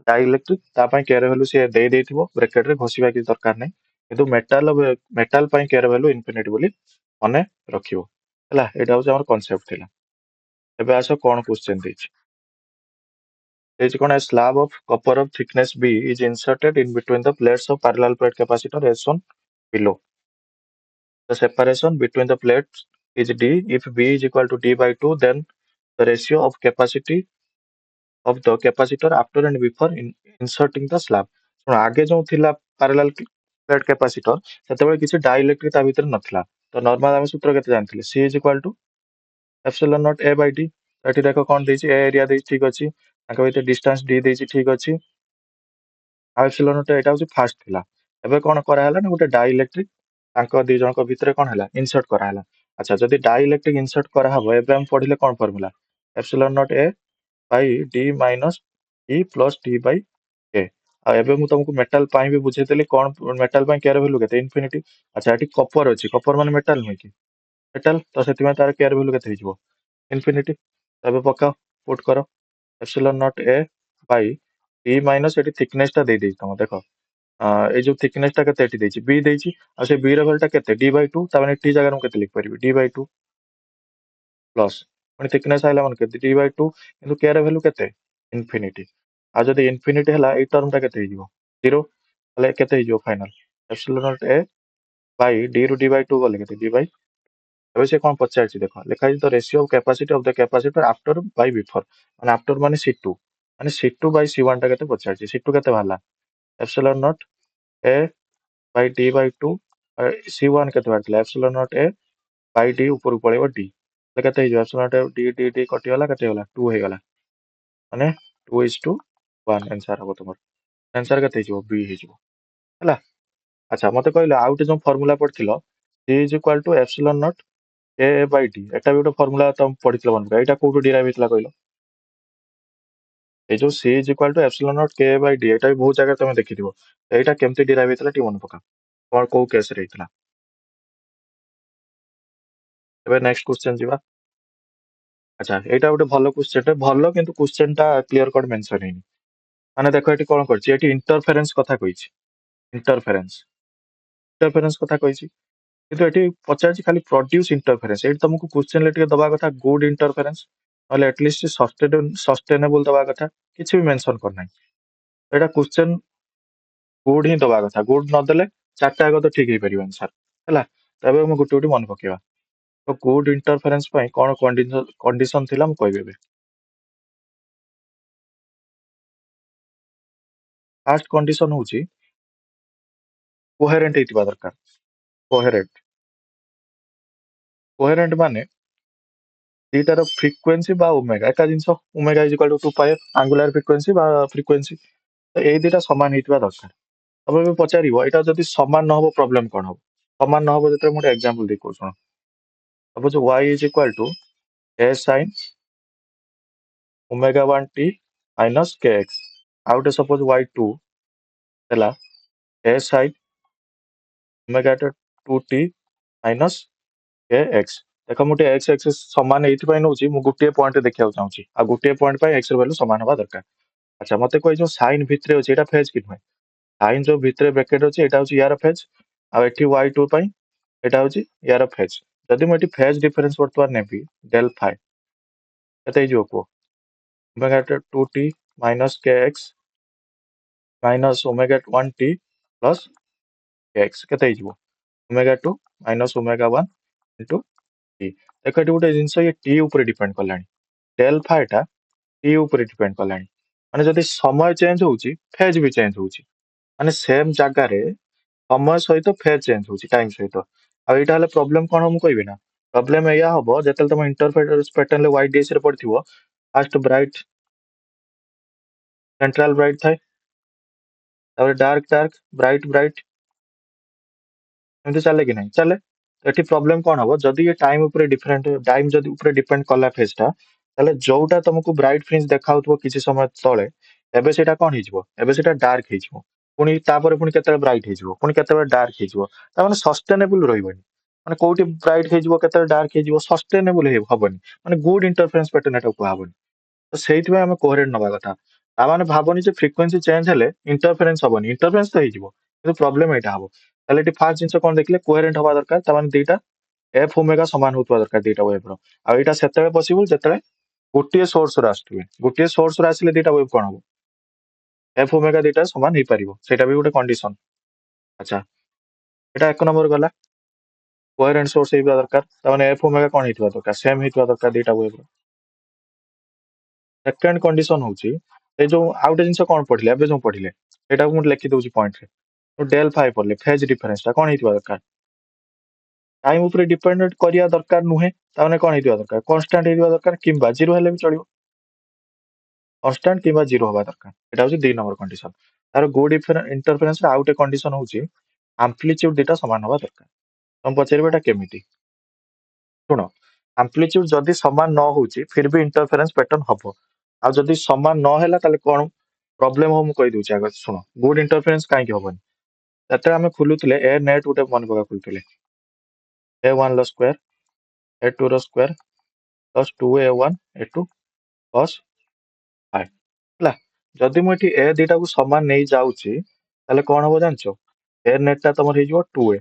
ଡାଇଇଲେକ୍ଟ୍ରିକ ତା ପାଇଁ କେ ର ଭ୍ୟାଲୁ ସିଏ ଦେଇଥିବ ବ୍ରେକେଟ ରେ, ଘୋଷିବା କିଛି ଦରକାର ନାହିଁ। କିନ୍ତୁ ମେଟାଲ ପାଇଁ କେ ର ଭ୍ୟାଲୁ ଇନଫିନିଟି ବୋଲି ମନେ ରଖିବ, ହେଲା। ଏଇଟା ହଉଛି ଆମର କନସେପ୍ଟ ଥିଲା। ଏବେ ଆସ କଣ କ୍ୱେଶ୍ଚନ ଦେଇଛି। is a slab of copper of thickness B is inserted in between the plates of parallel plate capacitor as shown below. The separation between the plates is D. If B is equal to D by 2, then the ratio of capacity of the capacitor after and before inserting the slab. ଶୁଣ ଆଗେ ଯୋଉ ଥିଲା parallel plate capacitor ସେତେବେଳେ କିଛି dielectric ତା ଭିତରେ ନଥିଲା। ତ normal ଆମେ ସୂତ୍ର କେତେ ଜାଣିଥିଲେ C is equal to epsilon naught A by D। ଏଠି ଦେଖ କଣ ଦେଇଛି A ଏରିଆ ଦେଇଛି ଠିକ ଅଛି, ତାଙ୍କ ଭିତରେ distance D ଦେଇଛି ଠିକ ଅଛି, ଆଉ epsilon naught ଏଇଟା ହଉଛି ଫାର୍ଷ୍ଟ ଥିଲା। ଏବେ କଣ କରାହେଲା ନା ଗୋଟେ dielectric ତାଙ୍କ ଦି ଜଣଙ୍କ ଭିତରେ କଣ ହେଲା ଇନସର୍ଟ କରାହେଲା। ଆଚ୍ଛା ଯଦି dielectric ଇନସର୍ଟ କରାହବ ଏବେ ଆମେ ପଢିଲେ କଣ formula epsilon naught A by D minus E plus D by A। ଆଉ ଏବେ ମୁଁ ତମକୁ ମେଟାଲ ପାଇଁ ବି ବୁଝେଇଦେଲି କଣ ମେଟାଲ ପାଇଁ କେୟାର ଭ୍ୟାଲୁ କେତେ ଇନଫିନିଟି। ଆଚ୍ଛା ଏଠି କପର ଅଛି, କପର ମାନେ ମେଟାଲ ନୁହେଁ କି ମେଟାଲ, ତ ସେଥିପାଇଁ ତାର କେୟାର ଭ୍ୟାଲୁ କେତେ ହେଇଯିବ ଇନଫିନିଟି। ଏବେ ପକାଅ ପୁଟ୍ କର epsilon naught A by D minus ଏଠି ଥିକନେସ୍ ଟା ଦେଇଦେଇଛି ତମ ଦେଖ ଏଇ ଯୋଉ ଥିକନେସ୍ ଟା କେତେ ଏଠି ଦେଇଛି ବି ଦେଇଛି, ଆଉ ସେ ବି ର ଭ୍ୟାଲୁ ଟା କେତେ ଡି ବାଇ ଟୁ, ତାମାନେ ଟି ଜାଗାରେ ମୁଁ କେତେ ଲିଖିପାରିବି ଡି ବାଇ ଟୁ ପ୍ଲସ୍ ପୁଣି ଥିକନେସ୍ ଆଇଲା ମାନେ କେତେ ଡି ବାଇ ଟୁ, କିନ୍ତୁ କେ ର ଭ୍ୟାଲୁ କେତେ ଇନଫିନିଟି। ଆଉ ଯଦି ଇନଫିନିଟି ହେଲା ଏଇ ଟର୍ମ ଟା କେତେ ହେଇଯିବ ଜିରୋ, ତାହେଲେ କେତେ ହେଇଯିବ final epsilon naught A by D ରୁ ଡି ବାଇ ଟୁ ଗଲେ କେତେ ଡି ବାଇ। ଏବେ ସେ କଣ ପଚାରିଛି ଦେଖ ଲେଖା ହେଇଛି the ratio of capacity of the capacitor after by before, ମାନେ ଆଫ୍ଟର ମାନେ ସି ଟୁ, ମାନେ C two by C one ଟା କେତେ ପଚାରିଛି। ସି ଟୁ କେତେ ବାହାରିଲା epsilon naught A by D by two, C one କେତେ ବାହାରିଥିଲା epsilon naught A by D ଉପରକୁ ପଳେଇବ ଡି, କେତେ ହେଇଯିବ epsilon naught D D D କଟିଗଲା କେତେ ହେଇଗଲା ଟୁ ହେଇଗଲା, ମାନେ two is to one answer ହବ ତମର। ଆନ୍ସର କେତେ ହେଇଯିବ ବି ହେଇଯିବ ହେଲା। ଆଚ୍ଛା ମତେ କହିଲେ ଆଉ ଗୋଟେ ଯୋଉ ଫର୍ମୁଲା ପଢିଥିଲ C is equal to epsilon naught A by D, ଏଟା ବି ଗୋଟେ ଫର୍ମୁଲା ତମେ ପଢିଥିଲ ମନେ ପକା, ଏଇଟା କୋଉଠୁ ଡିରାଇଭ୍ ହେଇଥିଲା କହିଲ। এই ଯୋଉ C is equal to epsilon naught K by D ଏଟା ବି ବହୁତ ଜାଗାରେ ତମେ ଦେଖିଥିବ, ଏଇଟା କେମିତି ଡିରାଇଭ୍ ହେଇଥିଲା ଟିକେ ମନେ ପକା, କଣ କୋଉ କେସରେ ହେଇଥିଲା। ଏବେ ନେକ୍ସଟ କ୍ୱେଶ୍ଚନ ଯିବା। ଆଚ୍ଛା ଏଇଟା ଗୋଟେ ଭଲ କ୍ୱେଶ୍ଚନ, ଭଲ କିନ୍ତୁ କ୍ୱେଶ୍ଚନ ଟା କ୍ଲିୟର କଟ୍ ମେନସନ ହେଇନି। ମାନେ ଦେଖ ଏଠି କଣ କରିଛି, ଏଠି ଇଣ୍ଟରଫେରେନ୍ସ କଥା କହିଛି, ଇଣ୍ଟରଫେରେନ୍ସ ଇଣ୍ଟରଫେରେନ୍ସ କଥା କହିଛି, କିନ୍ତୁ ଏଠି ପଚାରିଛି ଖାଲି ପ୍ରଡ୍ୟୁସ ଇଣ୍ଟରଫେରେନ୍ସ। ଏଇଠି ତମକୁ କ୍ୱେଶ୍ଚନରେ ଟିକେ ଦବା କଥା ଗୁଡ ଇଣ୍ଟରଫେରେନ୍ସ, ନହେଲେ ଆଟଲିଷ୍ଟ ସଷ୍ଟେନେବଲ ଦବା କଥା, କିଛି ବି ମେନସନ କରିନାହିଁ। ଏଇଟା କ୍ୱେଶ୍ଚନ ଗୁଡ ହିଁ ଦବା କଥା, ଗୁଡ ନଦେଲେ ଚାରିଟା ଆଗ ତ ଠିକ ହେଇପାରିବ ଆନ୍ସର ହେଲା। ତେବେ ଆମେ ଗୋଟେ ଗୋଟେ ମନେ ପକେଇବା। ତ ଗୁଡ ଇଣ୍ଟରଫେରେନ୍ସ ପାଇଁ କଣ କଣ୍ଡିସନ ଥିଲା ମୁଁ କହିବି ଏବେ। ଫାର୍ଷ୍ଟ କଣ୍ଡିସନ ହଉଛି କୋହେରେଣ୍ଟ ହେଇଥିବା ଦରକାର। କୋହେରେଣ୍ଟ କୋହେରେଣ୍ଟ ମାନେ ଦିଟାର ଫ୍ରିକ୍ୱେନ୍ସି ବା ଓମେଗା ଏକା ଜିନିଷ, omega is equal two 2 ଆଙ୍ଗୁଲାର frequency ବା ଫ୍ରିକ୍ୱେନ୍ସି, ତ ଏଇ ଦିଟା ସମାନ ହେଇଥିବା ଦରକାର। ତମେ ବି ପଚାରିବ ଏଇଟା ଯଦି ସମାନ ନ ହବ ପ୍ରୋବ୍ଲେମ କଣ ହବ। ସମାନ ନ ହବ ଯେତେବେଳେ ମୁଁ ଗୋଟେ ଏକ୍ସାମ୍ପଲ ଦେଇ କହୁଛି ଶୁଣ, suppose y is equal two a sin omega 1 t minus kx, ଆଉ ଗୋଟେ ସପୋଜ y2 ହେଲା a sin omega 2 t minus kx। ଦେଖ ମୁଁ ଟିକେ x ଆକ୍ସିସ୍ ସମାନ ଏଇଥିପାଇଁ ନଉଛି, ମୁଁ ଗୋଟିଏ ପଏଣ୍ଟ ଦେଖିବାକୁ ଚାହୁଁଛି, ଆଉ ଗୋଟିଏ ପଏଣ୍ଟ ପାଇଁ x ର ଭ୍ୟାଲୁ ସମାନ ହବା ଦରକାର। ଆଚ୍ଛା ମତେ କହି ଯୋଉ ସାଇନ୍ ଭିତରେ ଅଛି ଏଇଟା ଫେଜ କି ନୁହେଁ, ସାଇନ୍ ଯୋଉ ଭିତରେ ବ୍ରାକେଟ ଅଛି ଏଇଟା ହଉଛି ୟାର ଫେଜ, ଆଉ ଏଠି y2 ପାଇଁ ଏଇଟା ହଉଛି ୟାର ଫେଜ। ଯଦି ମୁଁ ଏଠି ଫେଜ ଡିଫରେନ୍ସ ବର୍ତ୍ତମାନ ନେବି ଡେଲ ଫାଇ କେତେ ହେଇଯିବ କୁହ, omega 2t minus kx minus omega 1t plus kx କେତେ ହେଇଯିବ ଓମେଗା 2 ମାଇନସ୍ ଓମେଗା 1 ଇଣ୍ଟୁ ଟି। ଦେଖ ଏଠି ଗୋଟେ ଜିନିଷ ଇଏ ଟି ଉପରେ ଡିପେଣ୍ଡ କଲାଣି, ଡେଲ ଫାଇଟା ଟି ଉପରେ ଡିପେଣ୍ଡ କଲାଣି, ମାନେ ଯଦି ସମୟ ଚେଞ୍ଜ ହଉଛି ଫେଜ ବି ଚେଞ୍ଜ ହଉଛି, ମାନେ ସେମ୍ ଜାଗାରେ ସମୟ ସହିତ ଫେଜ ଚେଞ୍ଜ ହଉଛି ଟାଇମ ସହିତ। ଆଉ ଏଇଟା ହେଲେ ପ୍ରୋବ୍ଲେମ କଣ ହବ ମୁଁ କହିବି ନା, ପ୍ରୋବ୍ଲେମ ଏଇଆ ହବ ଯେତେବେଳେ ତମ ଇଣ୍ଟରଫେରେନ୍ସ ପ୍ୟାଟର୍ନ ୱାଇ ଡି ଏସ୍ ରେ ପଡିଥିବ, ଫାଷ୍ଟ ବ୍ରାଇଟ ସେଣ୍ଟ୍ରାଲ ବ୍ରାଇଟ ଥାଏ, ତାପରେ ଡାର୍କ ଡାର୍କ ବ୍ରାଇଟ ବ୍ରାଇଟ, ଏମିତି ଚାଲେ କି ନାହିଁ ଚାଲେ। ଏଠି ପ୍ରୋବ୍ଲେମ କଣ ହବ ଯଦି ଏ ଟାଇମ ଉପରେ ଡିଫରେଣ୍ଟ ଟାଇମ ଯଦି ଉପରେ ଡିପେଣ୍ଡ କଲା ଫେଜ ଟା, ତାହେଲେ ଯୋଉଟା ତମକୁ ବ୍ରାଇଟ ଫ୍ରିଞ୍ଜ ଦେଖାଉଥିବ କିଛି ସମୟ ତଳେ ଏବେ ସେଇଟା କଣ ହେଇଯିବ, ଏବେ ସେଇଟା ଡାର୍କ ହେଇଯିବ, ପୁଣି ତାପରେ ପୁଣି କେତେବେଳେ ବ୍ରାଇଟ ହେଇଯିବ, ପୁଣି କେତେବେଳେ ଡାର୍କ ହେଇଯିବ, ତାମାନେ ସଷ୍ଟେନେବୁଲ ରହିବନି। ମାନେ କୋଉଠି ବ୍ରାଇଟ ହେଇଯିବ କେତେବେଳେ ଡାର୍କ ହେଇଯିବ ସଷ୍ଟେନେବୁଲ ହବନି, ମାନେ ଗୁଡ ଇଣ୍ଟରଫେରେନ୍ସ ପ୍ୟାଟର୍ନ ଏଟାକୁ କୁହାହବନି। ତ ସେଇଥିପାଇଁ ଆମେ କୋହେରେଣ୍ଟ ନବା କଥା। ତାମାନେ ଭାବନି ଯେ ଫ୍ରିକ୍ୱେନ୍ସି ଚେଞ୍ଜ ହେଲେ ଇଣ୍ଟରଫେରେନ୍ସ ହବନି, ଇଣ୍ଟରଫେରେନ୍ସ ତ ହେଇଯିବ କିନ୍ତୁ ପ୍ରୋବ୍ଲେମ ଏଇଟା ହବ। ତାହେଲେ ଏଠି ଫାର୍ଷ୍ଟ ଜିନିଷ କଣ ଦେଖିଲେ କୋହେରେଣ୍ଟ ହବା ଦରକାର, ତାମାନେ ଦିଟା ଏଫ ଓମେଗା ସମାନ ହଉଥିବା ଦରକାର ଦିଟା ୱେଭର। ଆଉ ଏଇଟା ସେତେବେଳେ ପସିବଲ ଯେତେବେଳେ गोटे सोर्स आसुवे गोटे सोर्स आसिले दीटा वेव कौन हम एफ ओमेगा दीटा समान हो पार सेटा भी गोटे कंडीशन। अच्छा एटा एक नंबर गला कोहेरेंट सोर्स होइबा दरकार ताने एफ ओमेगा कौन होइतबा दरकार सेम होइतबा दरकार दीटा वेव। सेकंड कंडीशन होची ए जो आउट जिंस कौन पढ़िले एबे जो पढ़िले एटा को लिखि दउची पॉइंट रे तो डेल फाई पढ़ले फेज डिफरेंस ता कौन होइतबा दरकार टाइम ऊपर डिपेंडेंट करिया दरकार नुहे ताने कौन होइतबा दरकार कांस्टेंट होइतबा दरकार किंबा जीरो हेले भी चलियो कांस्टेंट किंबा जीरो होबा दरकार एटा होची 2 नंबर कंडीशन। तार गुड इंटरफेरेंस रे आउट ए कंडीशन होची एम्पलीट्यूड डेटा समान होबा दरकार। तुम पचारिबा एटा केमिति सुनो एम्पलीट्यूड जदी समान न होची फिर भी इंटरफेरेंस पैटर्न हबो आ जदी समान न हैला ताले कोन प्रॉब्लम हो मु कहि दउची आगे सुनो गुड इंटरफेरेंस काहे की होबनी तते हमें खुलुतले ए नेट उटे मन पका खुलुतले a1 लो स्क्वायर a2 रो square plus 2a1 a2 cos 5 हला जदी मु एठी ए दीटा को समान नै जाउची ताले कोन हो जानचो ए नेट ता तमर हे जिवो 2a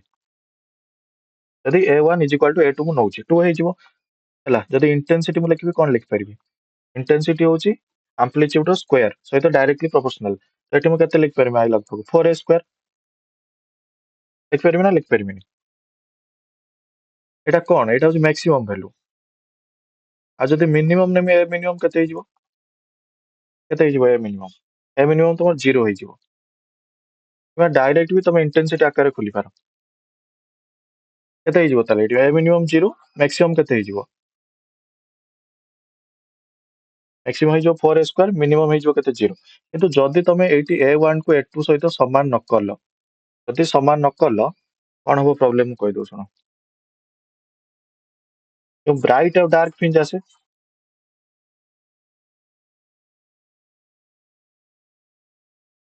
जदी a1 a2 मु नउची 2 हे जिवो हला जदी इंटेंसिटी मु लिखबी कोन लिख परिबी इंटेंसिटी होची एम्पलीट्यूड रो स्क्वायर सहित डायरेक्टली प्रोपोर्शनल तो एठी मु केते लिख परिबी आई लगभग 4a स्क्वायर लिख परिबी ना लिख परिबी एटा कोन एटा होची मैक्सिमम वैल्यू आ जदी मिनिमम नेमी ए मिनिमम केते हिजिवो ए मिनिमम तमर 0 हिजिवो किबा डायरेक्ट भी तमे इंटेंसिटी आकार खुली पारो केते हिजिवो ताले एठी ए मिनिमम 0 मैक्सिमम केते हिजिवो मैक्सिमम हिजिवो 4a स्क्वायर मिनिमम हिजिवो केते 0 किंतु जदी तमे एठी a1 को a2 सहित समान न करलो जदी समान न करलो कोन हो प्रॉब्लम कहि दउ सुनो जो ब्राइट और डार्क फ्रिंज आसे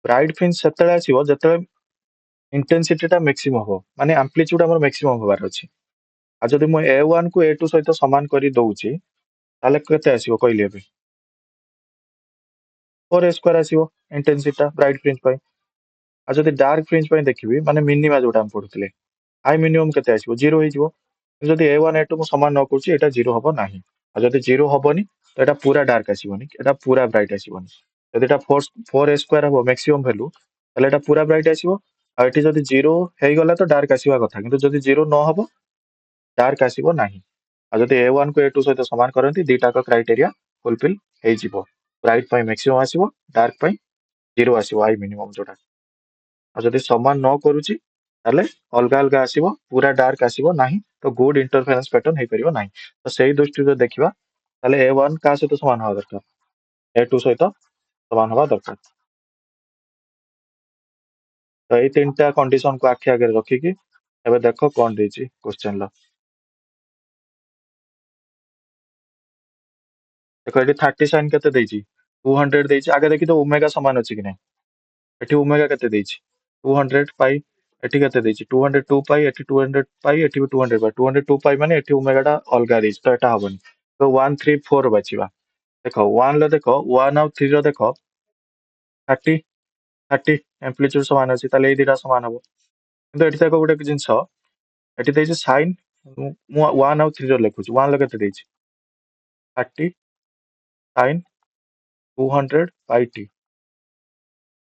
ब्राइट फ्रिंज सेतले आसीबो जतले इंटेंसिटी ता मैक्सिमम हो माने एम्पलीट्यूड हमर मैक्सिमम होबार अछि आ जदी मु a1 को a2 सहित समान करी दउची ताले केते आसीबो कहिली एबे 4a स्क्वायर आसीबो इंटेंसिटी ता ब्राइट फ्रिंज पय आ जदी डार्क फ्रिंज पय देखिबी माने मिनिमा जोटा हम पढुतले आई मिनिमम केते आसीबो 0 हिजिवो जदी a1 a2 को समान न करची एटा 0 हबो नाही आ जदी 0 हबोनी तो एटा पूरा डार्क आसीबोनी एटा पूरा ब्राइट आसीबोनी जदी एटा 4a स्क्वायर हबो मैक्सिमम वैल्यू ताले एटा पूरा ब्राइट आसीबो आ एठी जदी 0 हेइ गला तो डार्क आसीबा कथा किंतु जदी 0 न हबो डार्क आसीबो नाही आ जदी a1 को a2 सहित समान करंती दीटा का क्राइटेरिया फुलफिल हेइ जिवो ब्राइट पय मैक्सिमम आसीबो डार्क पय 0 आसीबो आई मिनिमम जोटा आ जदी समान न करूची ताले अलगा अलगा आसीबो पूरा डार्क आसीबो नाही तो गुड इंटरफेरेंस पैटर्न हेइ परिबो नाही तो सेही दृष्टि जो देखिबा ताले a1 का सहित समान होबा दरकार a2 सहित समान होबा दरकार तो एई तीनटा कंडीशन को आखि आगे रखी कि एबे देखो कोन देची क्वेश्चन ला देखो एटी 30 साइन केते देची 200 देची आगे देखि तो ओमेगा समान अछि कि नै एटी ओमेगा केते देची 200 पाई एटी केते देची 202 पाई एटी 200 पाई एटी भी 200 पाई 202 पाई माने एटी ओमेगा टा अलगा देची तो एटा हबनी तो 134 बचिबा देखो 1 ले देखो 1 और 3 रो देखो 30 30 एम्पलीट्यूड समान अछि ताले ए दिटा समान हबो किंतु एटी देखो गुटे जिंस एटी देची साइन मु 1 और 3 रो लेखुची 1 ले केते देची 30 sin 200 पाई t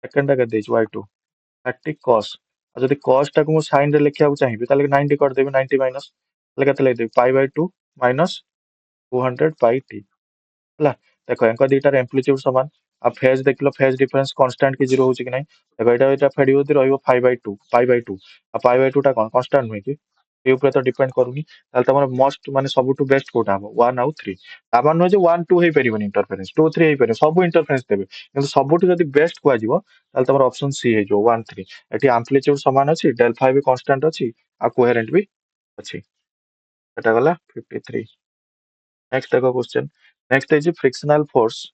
सेकंड टा केते देची y2 30 cos आ जदी cos टा को मु sin रे लिखिया को चाहिबी ताले 90 कर देबी 90 माइनस ताले केते लिख देबी pi by 2 minus 200 pi t हला देखो एंका दीटार एम्पलीट्यूड समान आ फेज देखलो फेज डिफरेंस कांस्टेंट की 0 होची कि नै देखो एटा फेडी होती रहइबो 5 बाय 2 पाई बाय 2 आ पाई बाय 2 टा कोन कांस्टेंट होई कि ए ऊपर तो डिपेंड करूनी ताले तमर मोस्ट माने सबटु बेस्ट कोटा हबो 1 आउ 3 तामान न जे 1 2 हेई परिबनी इंटरफेरेंस 2 3 हेई परिबो सब इंटरफेरेंस देबे किंतु सबटु जदी बेस्ट को आजिवो ताले तमर ऑप्शन सी हे जो 1 3 एटी एम्पलीट्यूड समान अछि डेल फाई भी कांस्टेंट अछि आ कोहेरेंट भी अछि एटा गला 53 नेक्स्ट देखो question next is frictional force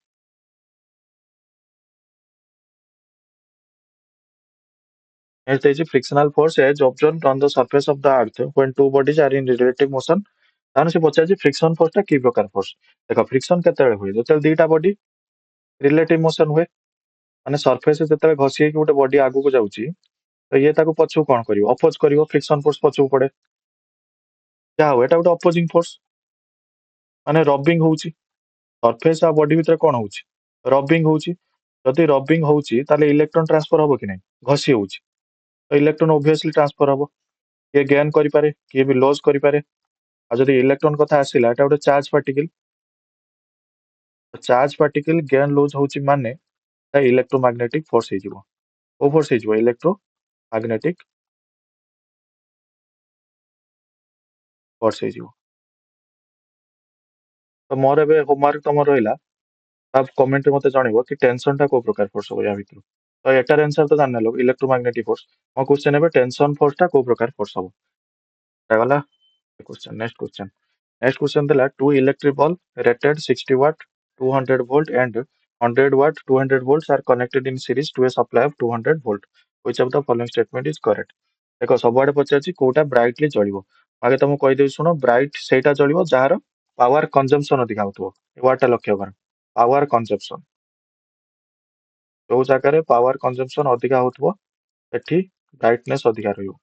next is frictional force is observed on the surface of the earth when two bodies are in relative motion ताने से पचार फ्रिक्शन फोर्स टा की प्रकार फोर्स देखो फ्रिक्शन केतेले होय जते दीटा बॉडी रिलेटिव मोशन हुए माने सरफेस से जते घसी के गोटे बॉडी आगु को जाउची तो ये ताको पछु कोन करिवो अपोज करिवो फ्रिक्शन फोर्स पछु पड़े क्या हो एटा गोटे अपोजिंग फोर्स माने रबिंग होउची सरफेस आ बॉडी भितर कौन होउची रबिंग होउची जदि रबिंग होउची ताले इलेक्ट्रॉन ट्रांसफर हबो कि नहीं घसी होउची तो इलेक्ट्रॉन ऑब्वियसली ट्रांसफर हबो किए गेन करि पारे किए भी लॉस करि पारे आ जदि इलेक्ट्रॉन कथा आसिला एटा गोटे charge particle charge particle gain loss होउची माने इलेक्ट्रोमैग्नेटिक फोर्स हो ओ फोर्स हो इलेक्ट्रोमैग्नेटिक फोर्स हो तो मोर एबे होमवर्क तुम रहिला आप कमेंट मते जानिबो कि टेंशन टा को प्रकार फोर्स हो या भितर तो एटार आंसर तो जानना लो इलेक्ट्रोमैग्नेटिक फोर्स मो क्वेश्चन एबे टेंशन फोर्स टा को प्रकार फोर्स हो गला क्वेश्चन नेक्स्ट क्वेश्चन दिला two electric bulb rated 60 watt 200 volt and 100 watt 200 volts are connected in series to a supply of 200 volt which of the following statement is correct देखो सबआडे पचारछि Kota brightly चलिबो आगे तुम कहि देउ सुनो ब्राइट सेटा चलिबो जार पावर कंजम्पशन अधिका होतबो वाटा लक्ष्य कर पावर कंजम्पशन जो जगह पावर कंजम्पशन अधिका होतबो एठी ब्राइटनेस अधिका रहिबो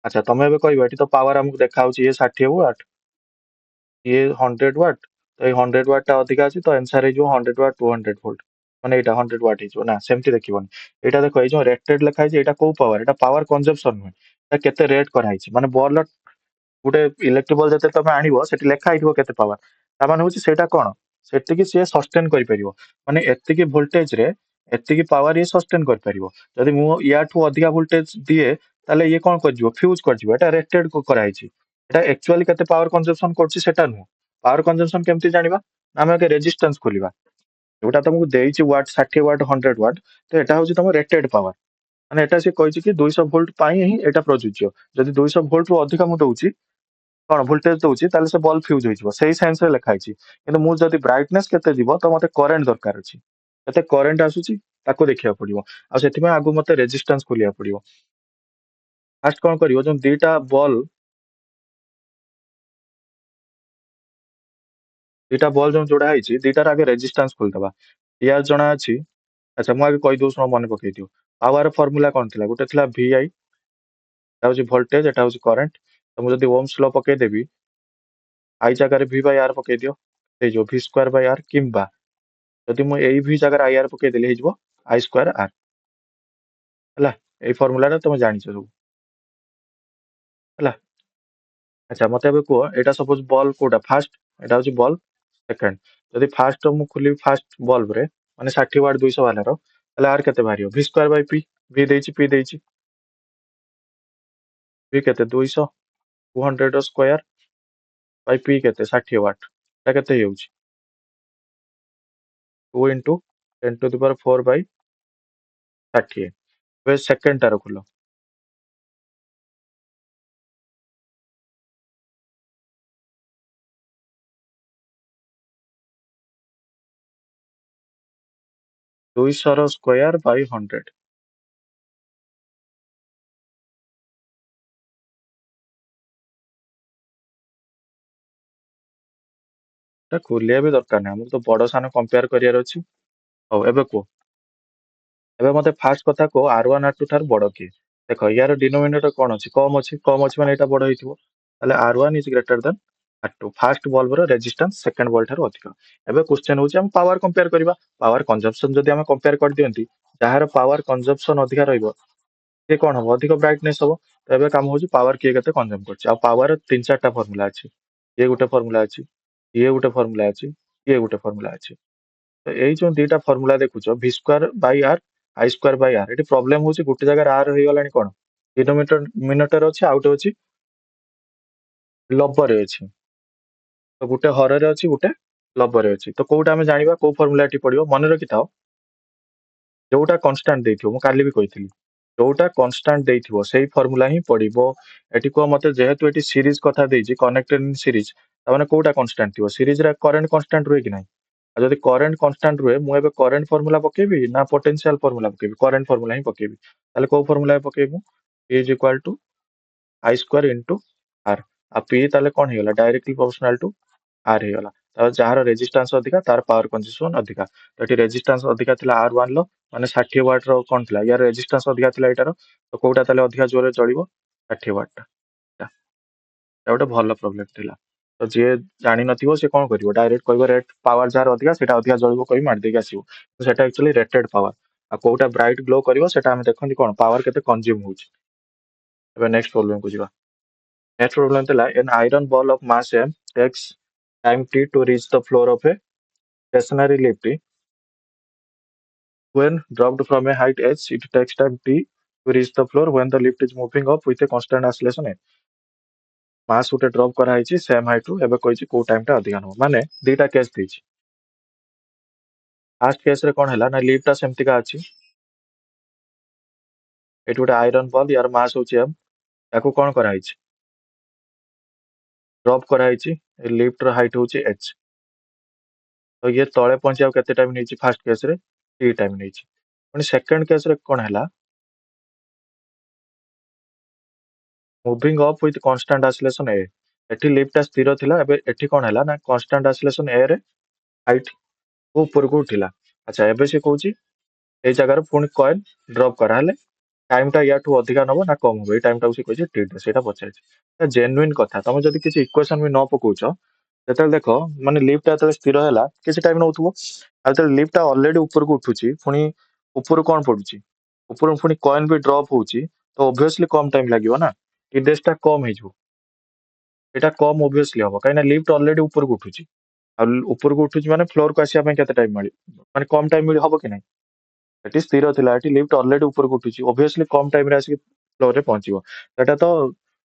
अच्छा तमे एबे कहबो एठी तो पावर हमकु देखा होछि ये 60 वाट ये 100 वाट तो ये 100 वाट टा अधिका अछि तो आंसर हे जो 100 वाट 200 वोल्ट माने एटा 100 वाट हिजो ना सेमति देखिबोनी एटा देखो ए जो रेटेड लिखा है एटा को पावर एटा पावर कंजम्पशन नुहे एटा केते रेट करा हिछि माने बॉल गोटे इलेक्ट्रिक बल्ब जते तमे आनिबो सेठी लेखा हिथिबो केते पावर ता माने होछि सेटा कोन सेटिकी से सस्टेन करि परिबो माने एतिकी वोल्टेज रे एतिकी पावर ये सस्टेन करि परिबो जदि मु याठू अधिका वोल्टेज दिए ताले ये कोन कर जिवो फ्यूज कर जिवो एटा रेटेड को करा हिछि एटा एक्चुअली केते पावर कंजम्पशन करछि सेटा नु पावर कंजम्पशन केमति जानिबा आमे के रेजिस्टेंस खोलिबा जोटा तुमको देइछि वाट 60 वाट 100 वाट तो एटा होछि तुम रेटेड पावर माने एटा से कहिछि कि 200 वोल्ट पाई ही एटा प्रযোज्य जदि 200 वोल्ट रो अधिका मु दउछि कोन वोल्टेज दउछि ताले से बल्ब फ्यूज होइछिबो सेही सेंस रे लेखा हिछि किंतु मु जदि ब्राइटनेस केते दिबो तो मते करंट दरकार अछि केते करंट आसुछि ताको देखिया पड़िबो आ सेति में आगु मते रेजिस्टेंस खोलिया पड़िबो फास्ट कोन करिवो जो दीटा बॉल जो जोड़ा है दीटार आगे रेजिस्टेंस खोल दबा यार जना अछि अच्छा मु आगे कहि दउ सुनो मन पकई दियो पावर फार्मूला कोन थिला गुटे थिला VI एटा होची वोल्टेज एटा होची करंट तो मु जदी ओम्स लॉ पकई देबी I जगह रे V by R पकई दियो से जो V स्क्वायर बाय R किंबा जदी मु एई V जगह रे IR पकई देले हिजबो I स्क्वायर R हला एई फार्मूला रे तुम जानि छ सब हला अच्छा मते अब को एटा सपोज बॉल कोडा फर्स्ट एटा होची बॉल सेकंड जदी फर्स्ट मु खुली फर्स्ट बल्ब रे माने 60 वाट 200 वाला रो तले R केते बारियो V square bye P V देछि P देछि V केते 200 200 स्क्वायर बाय P केते 60 वाट ता केते हेउछि 2 into 10 to the power 4 by 60 वे सेकंड टारो खुलो 200 रो स्क्वायर बाय 100 ता खोलिया भी दरकार नै हमको तो बडो सानो कंपेयर करियार अछि हो एबे को एबे मते फास्ट कथा को R1 R2 थार बडो की देखो यार डिनोमिनेटर कोन कम अछि माने एटा बडो हिथिबो ताले R1 is greater than R2 first bulb रो रेजिस्टेंस सेकंड बल्ब थार अधिक एबे क्वेश्चन होछि हम पावर कंपेयर करबा पावर कंजम्पशन जदी हम कंपेयर कर दियंती जहार पावर कंजम्पशन अधिक रहइबो से कोन हो अधिक ब्राइटनेस हो तो एबे काम होछि पावर किए केते कंज्यूम करछि आ पावर तीन चारटा फार्मूला अछि ये गुटे फार्मूला अछि ये गुटे फार्मूला अछि ये गुटे फार्मूला अछि तो एई जो दीटा फार्मूला देखुछो v square by r i square by r एटी प्रॉब्लम होछि गुटे जगह r रहि गलानी कोन डिनोमिनेटर मिनटर अछि आउट अछि लबर रे अछि तो गुटे हर रे अछि गुटे लबर रे अछि तो कोउटा हम जानिबा को फार्मूला एटी पडियो मन रखिताओ जोटा कांस्टेंट देथियो मु काली भी कहिथिली जोटा कांस्टेंट देथियो सेही फार्मूला ही पडिबो एटी को मते जेहेतु एटी सीरीज कथा देछि कनेक्टेड इन सीरीज त माने कोउटा कांस्टेंट थिबो सीरीज रे करंट कांस्टेंट रुए कि नै आ जदि करंट कांस्टेंट रुए मु एबे करंट फार्मूला पकेबी ना पोटेंशियल फार्मूला पकेबी करंट फार्मूला ही पकेबी ताले को फार्मूला पकेबू E is equal to I square into R आ P ताले कोन हेला डायरेक्टली प्रोपोर्शनल टू R हेला त जहार रेजिस्टेंस अधिका तार पावर कंजम्पशन अधिका तो एटी रेजिस्टेंस अधिका थिला R1 लो माने 60 वाट रो कोन थिला यार रेजिस्टेंस अधिका थिला एटारो तो कोउटा ताले अधिका जोरे चलिबो 60 वाट टा एटा गोटे भलो प्रॉब्लम थिला तो जी जानी नथिबो से कौन करिवो डायरेक्ट कहबो रेट पावर जार अधिका सेटा अधिका जळिबो कहि मार देके आसीबो तो सेटा एक्चुअली रेटेड पावर आ कोटा ब्राइट ग्लो करिवो सेटा हम देखंती कोन पावर केते कंज्यूम होउची एबे नेक्स्ट प्रॉब्लम को जिबा नेक्स्ट प्रॉब्लम तला an iron ball of mass m takes time t to reach the floor of a stationary lift when dropped from a height h it takes time t to reach the floor when the lift is moving up with a constant acceleration a मास उठे drop करा है same height रु एबे कहिछि को time टा अधिका न माने दीटा केस दिछि फास्ट केस रे कोन हला ना लिफ्ट सेमति का अछि एट गोटे आयरन बॉल यार मास होछि एम याको कोन करा है ड्रॉप करा है लिफ्ट रो हाइट होछि h तो ये तळे पहुंची केते टाइम नेछि फास्ट केस रे t टाइम नेछि पुनी सेकंड केस रे कोन हला moving up with constant acceleration a एठी लिफ्ट स्थिर थिला एबे एठी कोन हला ना कांस्टेंट एक्सेलरेशन a रे हाइट को ऊपर को उठिला अच्छा एबे से कहूची ए जगह पुणी कॉइन ड्रॉप कराले टाइम टा याठू अधिका नबो ना कम हो ए टाइम टा से कहै टी सेटा पचारै जेन्युइन कथा तुम जदि किछि इक्वेशन भी न पकोच जेतल देखो माने लिफ्ट ता स्थिर हैला किछि टाइम नउथबो आ त लिफ्ट ता ऑलरेडी ऊपर को उठुची पुणी ऊपर कोन पडुची ऊपर पुणी कॉइन भी ड्रॉप होउची तो ऑब्वियसली कम टाइम लागिवो ना टी टा कम हेजो एटा कम ऑब्वियसली हबो काइना लिफ्ट ऑलरेडी ऊपर को उठुची आ ऊपर को उठुची माने फ्लोर को आसिया पे केते टाइम मिली माने कम टाइम मिली हबो कि नै एटी स्थिर थिला एटी लिफ्ट ऑलरेडी ऊपर को उठुची ऑब्वियसली कम टाइम रे आसी फ्लोर रे पहुंचीबो एटा तो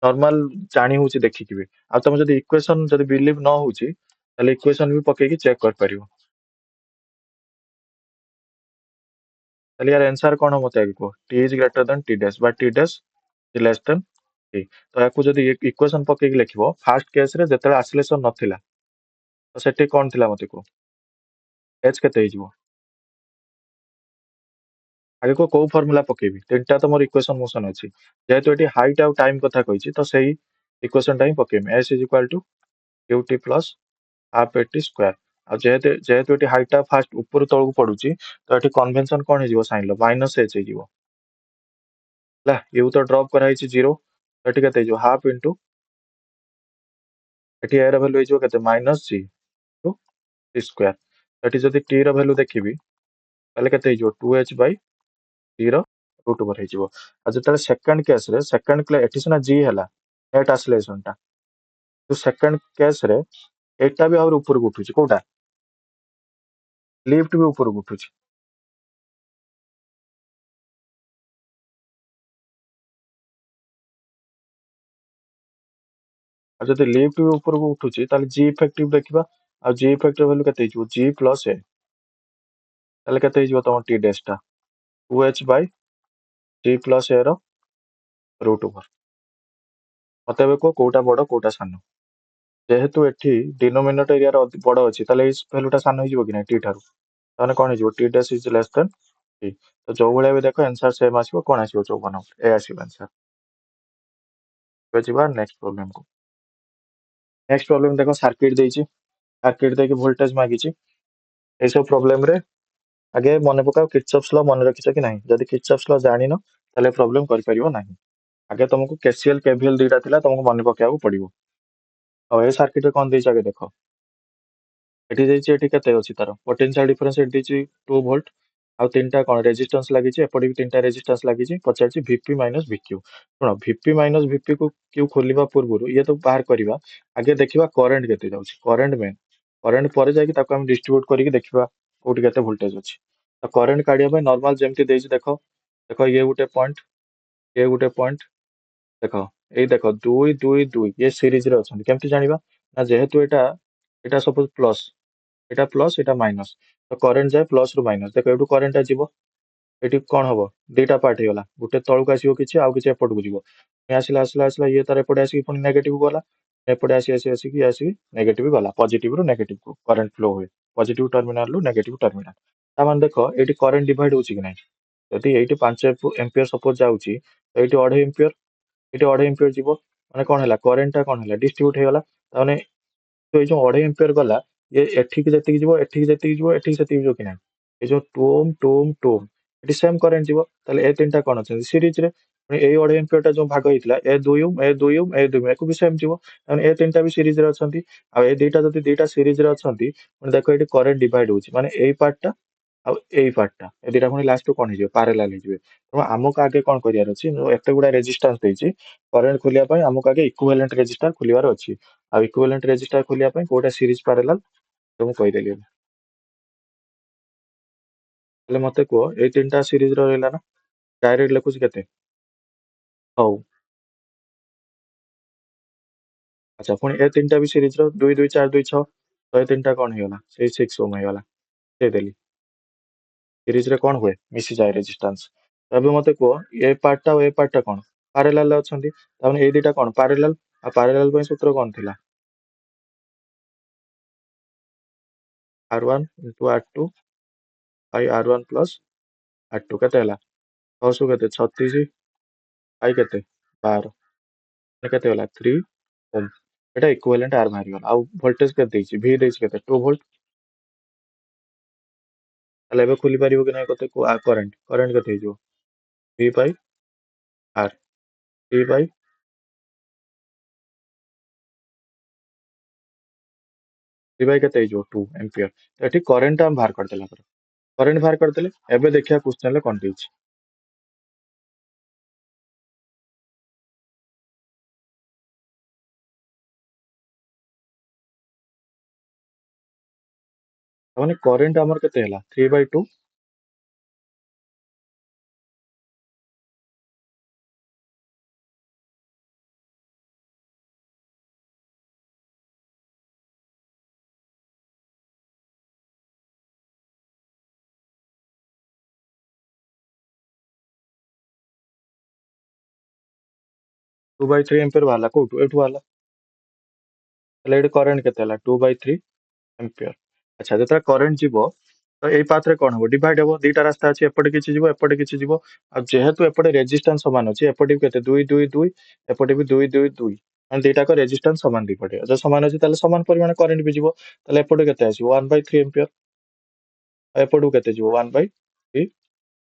नॉर्मल जानी होउची देखिकिबे आ तुम जदी इक्वेशन जदी बिलीव न होउची ताले इक्वेशन भी पके की चेक कर परिबो ताले यार आंसर कोन मते को t is greater then t dash but t dash is less than t तो याकू जदी इक्वेशन पके की लिखिबो फर्स्ट केस रे जेतले एक्सेलरेशन नथिला तो सेठी कोन थिला मते को h केते हिजबो आगे को फॉर्मूला पकेबी तीनटा तो मोर इक्वेशन मोशन अछि जेहेतु एटी हाइट आउ टाइम कथा कहिछि तो सही इक्वेशन टाइम पकेबी s is equal to qt plus half A T square आ जेहेतु जेहेतु एटी हाइट टा फास्ट ऊपर तळକୁ पडुची तो एटी कन्वेंशन कोन हिजबो साइन लो माइनस h हिजबो ला u तो ड्रॉप करा हिछि 0 एटी केते हिजबो हाफ इनटू एटी a ର वैल्यू हिजबो केते minus g two t square एटी जदी t ର वैल्यू देखिबी ताले केते हिजबो 2h बाय t ର रूट ओवर हिजबो आ जतले सेकंड केस रे सेकंड क्ले एटी सना g हला नेट एक्सेलरेशन टा तो सेकंड केस रे एटा भी और ऊपर को उठुची कोटा लिफ्ट भी ऊपर को उठुची आ जदि लिफ्ट भी ऊपर को उठुची ताले g इफेक्टिव देखिबा आ g इफेक्टिव वैल्यू केते हिजबो g प्लस a ताले केते हिजबो तम t डैश टा 2h by g plus a रो रूट ओवर मते बे को कोटा बडो कोटा सानो जेहेतु एठी डिनोमिनेटर एरिया रो बडो अछि ताले इस वैल्यू टा सानो हिजबो कि नै t थारु ताने कोन हिजबो t dash is less than t तो जो भले भी देखो आंसर सेम आसीबो कोन आसीबो 54 ए आसीबो आंसर बुझिबा नेक्स्ट प्रॉब्लम को नेक्स्ट प्रॉब्लम देखो सर्किट देछि सर्किट देके वोल्टेज मागिछि ए सब प्रॉब्लम रे आगे मने पकाओ किर्चॉफ्स लॉ मने रखिछ कि नाही जदि किर्चॉफ्स लॉ जानिनो ताले प्रॉब्लम कर परिबो नाही आगे तुमको केसीएल केवीएल दीटा थिला तुमको मने पकाओ पड़िबो और ए सर्किट रे कोन देछि आगे देखो एठी देछि एठी केते अछि तार पोटेंशियल डिफरेंस एठी देछि 2 वोल्ट आ तीनटा कोन रेजिस्टेंस लागि छै एपडी तीनटा रेजिस्टेंस लागि छै पचार छै Vp माइनस Vq सुनो Vp माइनस Vp को Q खोलिबा पूर्वरु ये तो बाहर करबा आगे देखिबा करंट केते जाउछि करंट में करंट पर जाय कि ताको हम डिस्ट्रीब्यूट करिक देखिबा कोठी केते वोल्टेज अछि तो करंट काढिया पे नॉर्मल जेमति देछि देखो देखो ये गुटे पॉइंट देखो एई देखो 2 2 2 ये सीरीज रे अछन केमति जानिबा ना जेहेतु एटा एटा suppose plus iota plus iota minus तो करंट जाय प्लस रु माइनस देखो एटू करंट आ जीवो एटी कोन हबो दुईटा पार्ट हेगला गुटे तळକୁ आसीबो किछि आउ किछि एपटକୁ जीवो ए आसिला आसिला आसिला ये तार एपटे आसी पुनी नेगेटिव गला एपटे आसी आसी आसी की आसी नेगेटिव गला पॉजिटिव रु नेगेटिव को करंट फ्लो होय पॉजिटिव टर्मिनल रु नेगेटिव टर्मिनल ता मान देखो एटी करंट डिवाइड होची कि नै यदि एटी 5 एम्पियर सपोज जाउची तो एटी 2.5 एम्पियर एटी 2.5 एम्पियर जीवो माने कोन हला करंट ता कोन हला डिस्ट्रीब्यूट हेगला ता माने तो ये जो 2.5 एम्पियर गला ये एठी की जति जीवो एठी की जति जीवो एठी की जति जीवो कि नै ए जो टोम टोम टोम एटी सेम करंट जीवो ताले ए तीनटा कोन अछि सीरीज रे ପୁଣି ଏଇ 2.5 ଟା ଯୋଉ ଭାଗ ହେଇଥିଲା ଏ 2 ୟାକୁ ବି ସେମ୍ ଯିବ। ମାନେ ଏ ତିନିଟା ବି ସିରିଜରେ ଅଛନ୍ତି। ଆଉ ଏ ଦିଟା ଯଦି ଦିଟା ସିରିଜରେ ଅଛନ୍ତି ପୁଣି ଦେଖ ଏଠି କରେଣ୍ଟ ଡିଭାଇଡ ହଉଛି ମାନେ ଏଇ ପାର୍ଟଟା ଆଉ ଏଇ ପାର୍ଟଟା ଏ ଦିଟା ପୁଣି ଲାଷ୍ଟକୁ କଣ ହେଇଯିବ ପାରାଲାଲ ହେଇଯିବେ। ତେଣୁ ଆମକୁ ଆଗେ କଣ କରିବାର ଅଛି ଯୋଉ ଏତେ ଗୁଡା ରେଜିଷ୍ଟାନ୍ସ ଦେଇଛି କରେଣ୍ଟ ଖୋଲିବା ପାଇଁ ଆମକୁ ଆଗେ ଇକ୍ୱିଭାଲେଣ୍ଟ ରେଜିଷ୍ଟାର ଖୋଲିବାର ଅଛି। ଆଉ ଇକ୍ୱିଭାଲେଣ୍ଟ ରେଜିଷ୍ଟାର ଖୋଲିବା ପାଇଁ କୋଉଟା ସିରିଜ ପାରାଲାଲ ତ ମୁଁ କହିଦେଲି ଏବେ। ହେଲେ ମତେ କୁହ ଏଇ ତିନିଟା ସିରିଜର ରହିଲା ନା ଡାଇରେକ୍ଟ ଲେଖୁଛି କେତେ? ହଉ। ଆଚ୍ଛା ପୁଣି ଏ ତିନିଟା ବି ସିରିଜର 2 2 4 2 6 ତ ଏ ତିନିଟା କଣ ହେଇଗଲା ସେଇ 6 ଓମ୍ ହେଇଗଲା ଦେଇଦେଲି। ସିରିଜରେ କଣ ହୁଏ ମିଶିଯାଏ ରେଜିଷ୍ଟାନ୍ସ। ଏବେ ମତେ କୁହ ଏ ପାର୍ଟଟା ଆଉ ଏ ପାର୍ଟଟା କଣ ପାରାଲାଲ ଅଛନ୍ତି ତାମାନେ ଏଇ ଦିଟା କଣ ପାରାଲାଲ। ଆଉ ପାରାଲାଲ ପାଇଁ ସୂତ୍ର କଣ ଥିଲା R1 × R2 Bai R1 plus R2 କେତେ ହେଲା 6 କେତେ 36 ବାଇ କେତେ 12 ମାନେ କେତେ ହେଲା 3 ଓମ୍। ଏଟା ଇକ୍ୱିଭାଲେଣ୍ଟ ଆର ବାହାରିଗଲା। ଆଉ ଭୋଲ୍ଟେଜ କେତେ ଦେଇଛି ଭି ଦେଇଛି କେତେ 2 ଭୋଲ୍ଟ। ତାହେଲେ ଏବେ ଖୋଲି ପାରିବ କି ନାହିଁ କେତେ କରେଣ୍ଟ କରେଣ୍ଟ କେତେ ହେଇଯିବ ଭି ବାଇ ଆର ଭି ବାଇ ଭି ବାଇ କେତେ ହେଇଯିବ 2 ଏମ୍ପିୟର। ତ ଏଠି କରେଣ୍ଟ ଆମେ ବାହାର କରିଦେଲା ପରେ କରେଣ୍ଟ ବାହାର କରିଦେଲେ ଏବେ ଦେଖିବା କ୍ୱେଶ୍ଚନରେ କଣ ଦେଇଛି। ତାମାନେ କରେଣ୍ଟ ଆମର କେତେ ହେଲା 3/2। ଟୁ ବାଇ ଥ୍ରୀ ଏମ୍ପିୟର ବାହାରିଲା କୋଉଠୁ ଏଠୁ ବାହାରିଲା। ତାହେଲେ ଏଠି କରେଣ୍ଟ କେତେ ହେଲା 2/3 ଏମ୍ପିୟର। ଆଚ୍ଛା ଯେତେବେଳେ କରେଣ୍ଟ ଯିବ ତ ଏଇ ପାଥରେ କଣ ହବ ଡିଭାଇଡ ହବ ଦିଟା ରାସ୍ତା ଅଛି ଏପଟେ କିଛି ଯିବ ଏପଟେ କିଛି ଯିବ। ଆଉ ଯେହେତୁ ଏପଟେ ରେଜିଷ୍ଟାନ୍ସ ସମାନ ଅଛି ଏପଟେ ବି କେତେ 2 2 2 ଏପଟେ ବି 2 2 2 ମାନେ ଦିଟାକ ରେଜିଷ୍ଟାନ୍ସ ସମାନ ଦିପଟେ ଯଦି ସମାନ ଅଛି ତାହେଲେ ସମାନ ପରିମାଣ କରେଣ୍ଟ ବି ଯିବ। ତାହେଲେ ଏପଟେ କେତେ ଆସିବ 1/3 ଏମ୍ପିୟର ଆଉ ଏପଟକୁ କେତେ ଯିବ 1/3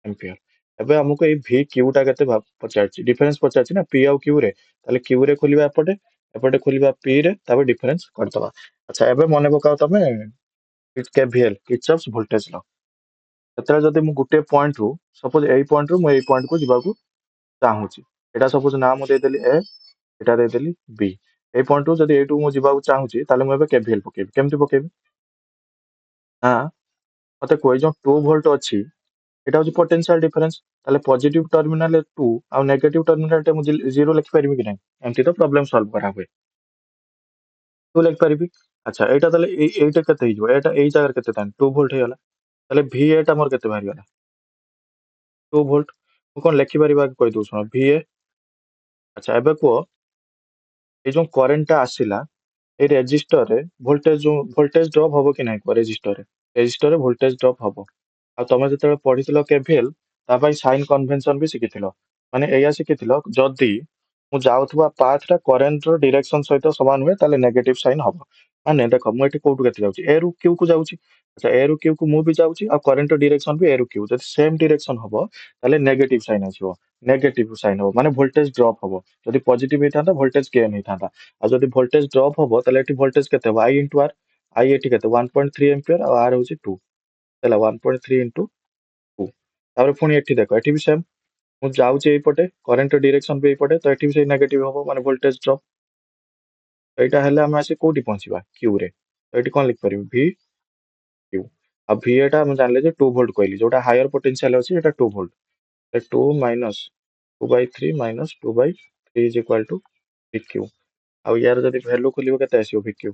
ଏମ୍ପିୟର। ଏବେ ଆମକୁ ଏଇ ଭି କ୍ୟୁ ଟା କେତେ ପଚାରିଛି ଡିଫରେନ୍ସ ପଚାରିଛି ନା ପି ଆଉ କ୍ୟୁ ରେ ତାହେଲେ କ୍ୟୁ ରେ ଖୋଲିବା ଏପଟେ ଏପଟେ ଖୋଲିବା ପି ରେ ତାପରେ ଡିଫରେନ୍ସ କରିଦବା। ଆଚ୍ଛା ଏବେ ମନେ ପକାଅ ତମେ କେଭିଏଲ କିର୍ଚଫ୍ସ ଭୋଲ୍ଟେଜ ଲ। ସେତେବେଳେ ଯଦି ମୁଁ ଗୋଟେ ପଏଣ୍ଟରୁ ସପୋଜ ଏଇ ପଏଣ୍ଟରୁ ମୁଁ ଏଇ ପଏଣ୍ଟକୁ ଯିବାକୁ ଚାହୁଁଛି ଏଇଟା ସପୋଜ ନା ମୁଁ ଦେଇଦେଲି ଏ ଏଇଟା ଦେଇଦେଲି ବି। ଏଇ ପଏଣ୍ଟରୁ ଯଦି ଏଇଠୁ ମୁଁ ଯିବାକୁ ଚାହୁଁଛି ତାହେଲେ ମୁଁ ଏବେ କେଭିଏଲ ପକେଇବି କେମିତି ପକେଇବି ନା ମତେ କୁହ ଏଇ ଯୋଉ 2 ଭୋଲ୍ଟ ଅଛି ଏଇଟା ହଉଛି ପୋଟେନସିଆଲ ଡିଫରେନ୍ସ। ତାହେଲେ ପଜିଟିଭ ଟର୍ମିନାଲ 2 ଆଉ ନେଗେଟିଭ ଟର୍ମିନାଲ ମୁଁ 0 ଲେଖିପାରିବି କି ନାହିଁ ଏମିତି ତ ପ୍ରୋବ୍ଲେମ ସଲ୍ଭ କରା ହୁଏ 2 ଲେଖିପାରିବି। ଆଚ୍ଛା ଏଇଟା ତାହେଲେ ଏଇଟା କେତେ ହେଇଯିବ ଏଇଟା ଏଇ ଜାଗାରେ କେତେ ତାହେଲେ 2 ଭୋଲ୍ଟ ହେଇଗଲା। ତାହେଲେ ଭି ଏଟା ମୋର କେତେ ବାହାରିଗଲା 2 ଭୋଲ୍ଟ। ମୁଁ କଣ ଲେଖିପାରିବା ଆଗ କହିଦଉଛି ଶୁଣ ଭି ଏ। ଆଚ୍ଛା ଏବେ କୁହ ଏଇ ଯୋଉ କରେଣ୍ଟଟା ଆସିଲା ଏଇ ରେଜିଷ୍ଟରରେ ଭୋଲ୍ଟେଜ ଡ୍ରପ ହବ କି ନାହିଁ କୁହ ରେଜିଷ୍ଟରରେ ଭୋଲ୍ଟେଜ ଡ୍ରପ ହବ। ଆଉ ତମେ ଯେତେବେଳେ ପଢିଥିଲ କେଭିଏଲ ତା ପାଇଁ ସାଇନ କନଭେନସନ ବି ଶିଖିଥିଲ। ମାନେ ଏଇଆ ଶିଖିଥିଲ ଯଦି ମୁଁ ଯାଉଥିବା ପାଥ ଟା କରେଣ୍ଟ ର ଡିରେକ୍ସନ ସହିତ ସମାନ ହୁଏ ତାହେଲେ ନେଗେଟିଭ ସାଇନ ହବ। ମାନେ ଦେଖ ମୁଁ ଏଠି କୋଉଠୁ କେତେ ଯାଉଛି ଏ ରୁ କ୍ୟୁ କୁ ଯାଉଛି। ଆଚ୍ଛା ଏ ରୁ କ୍ୟୁ କୁ ମୁଁ ବି ଯାଉଛି ଆଉ କରେଣ୍ଟ ଡିରେକ୍ସନ ବି ଏ ରୁ କ୍ୟୁ ଯଦି ସେମ ଡିରେକ୍ସନ ହବ ତାହେଲେ ନେଗେଟିଭ ସାଇନ ଆସିବ। ନେଗେଟିଭ ସାଇନ ହବ ମାନେ ଭୋଲ୍ଟେଜ ଡ୍ରପ ହବ। ଯଦି ପଜିଟିଭ ହେଇଥାନ୍ତା ଭୋଲ୍ଟେଜ ଗେନ୍ ହେଇଥାନ୍ତା। ଆଉ ଯଦି ଭୋଲ୍ଟେଜ ଡ୍ରପ ହବ ତାହେଲେ ଏଠି ଭୋଲ୍ଟେଜ କେତେ ହବ I ଇଣ୍ଟୁ ଆର। ଆଇ ଏଠି କେତେ 1.3 ଏମ୍ପିୟର ଆଉ ଆର ହଉଛି 2 ହେଲା 1.3 × 2। ତାପରେ ପୁଣି ଏଠି ଦେଖ ଏଠି ବି ସେମ ମୁଁ ଯାଉଛି ଏଇପଟେ କରେଣ୍ଟ ଡିରେକ୍ସନ ବି ଏଇପଟେ ତ ଏଠି ବି ସେଇ ନେଗେଟିଭ ହବ ମାନେ ଭୋଲ୍ଟେଜ ଡ୍ରପ। ଏଇଟା ହେଲେ ଆମେ ଆସି କୋଉଠି ପହଞ୍ଚିବା କ୍ୟୁ ରେ ତ ଏଠି କଣ ଲିଖିପାରିବି ଭି କ୍ୟୁ। ଆଉ ଭି ଏଟା ଆମେ ଜାଣିଲେ ଯେ 2 ଭୋଲ୍ଟ କହିଲି ଯୋଉଟା ହାୟର ପୋଟେନସିଆଲ ଅଛି ସେଟା 2 volt 2 minus 2/3 minus 2/3 is equal two V Q. ଆଉ ୟାର ଯଦି ଭ୍ୟାଲୁ ଖୋଲିବ କେତେ ଆସିବ ଭି କ୍ୟୁ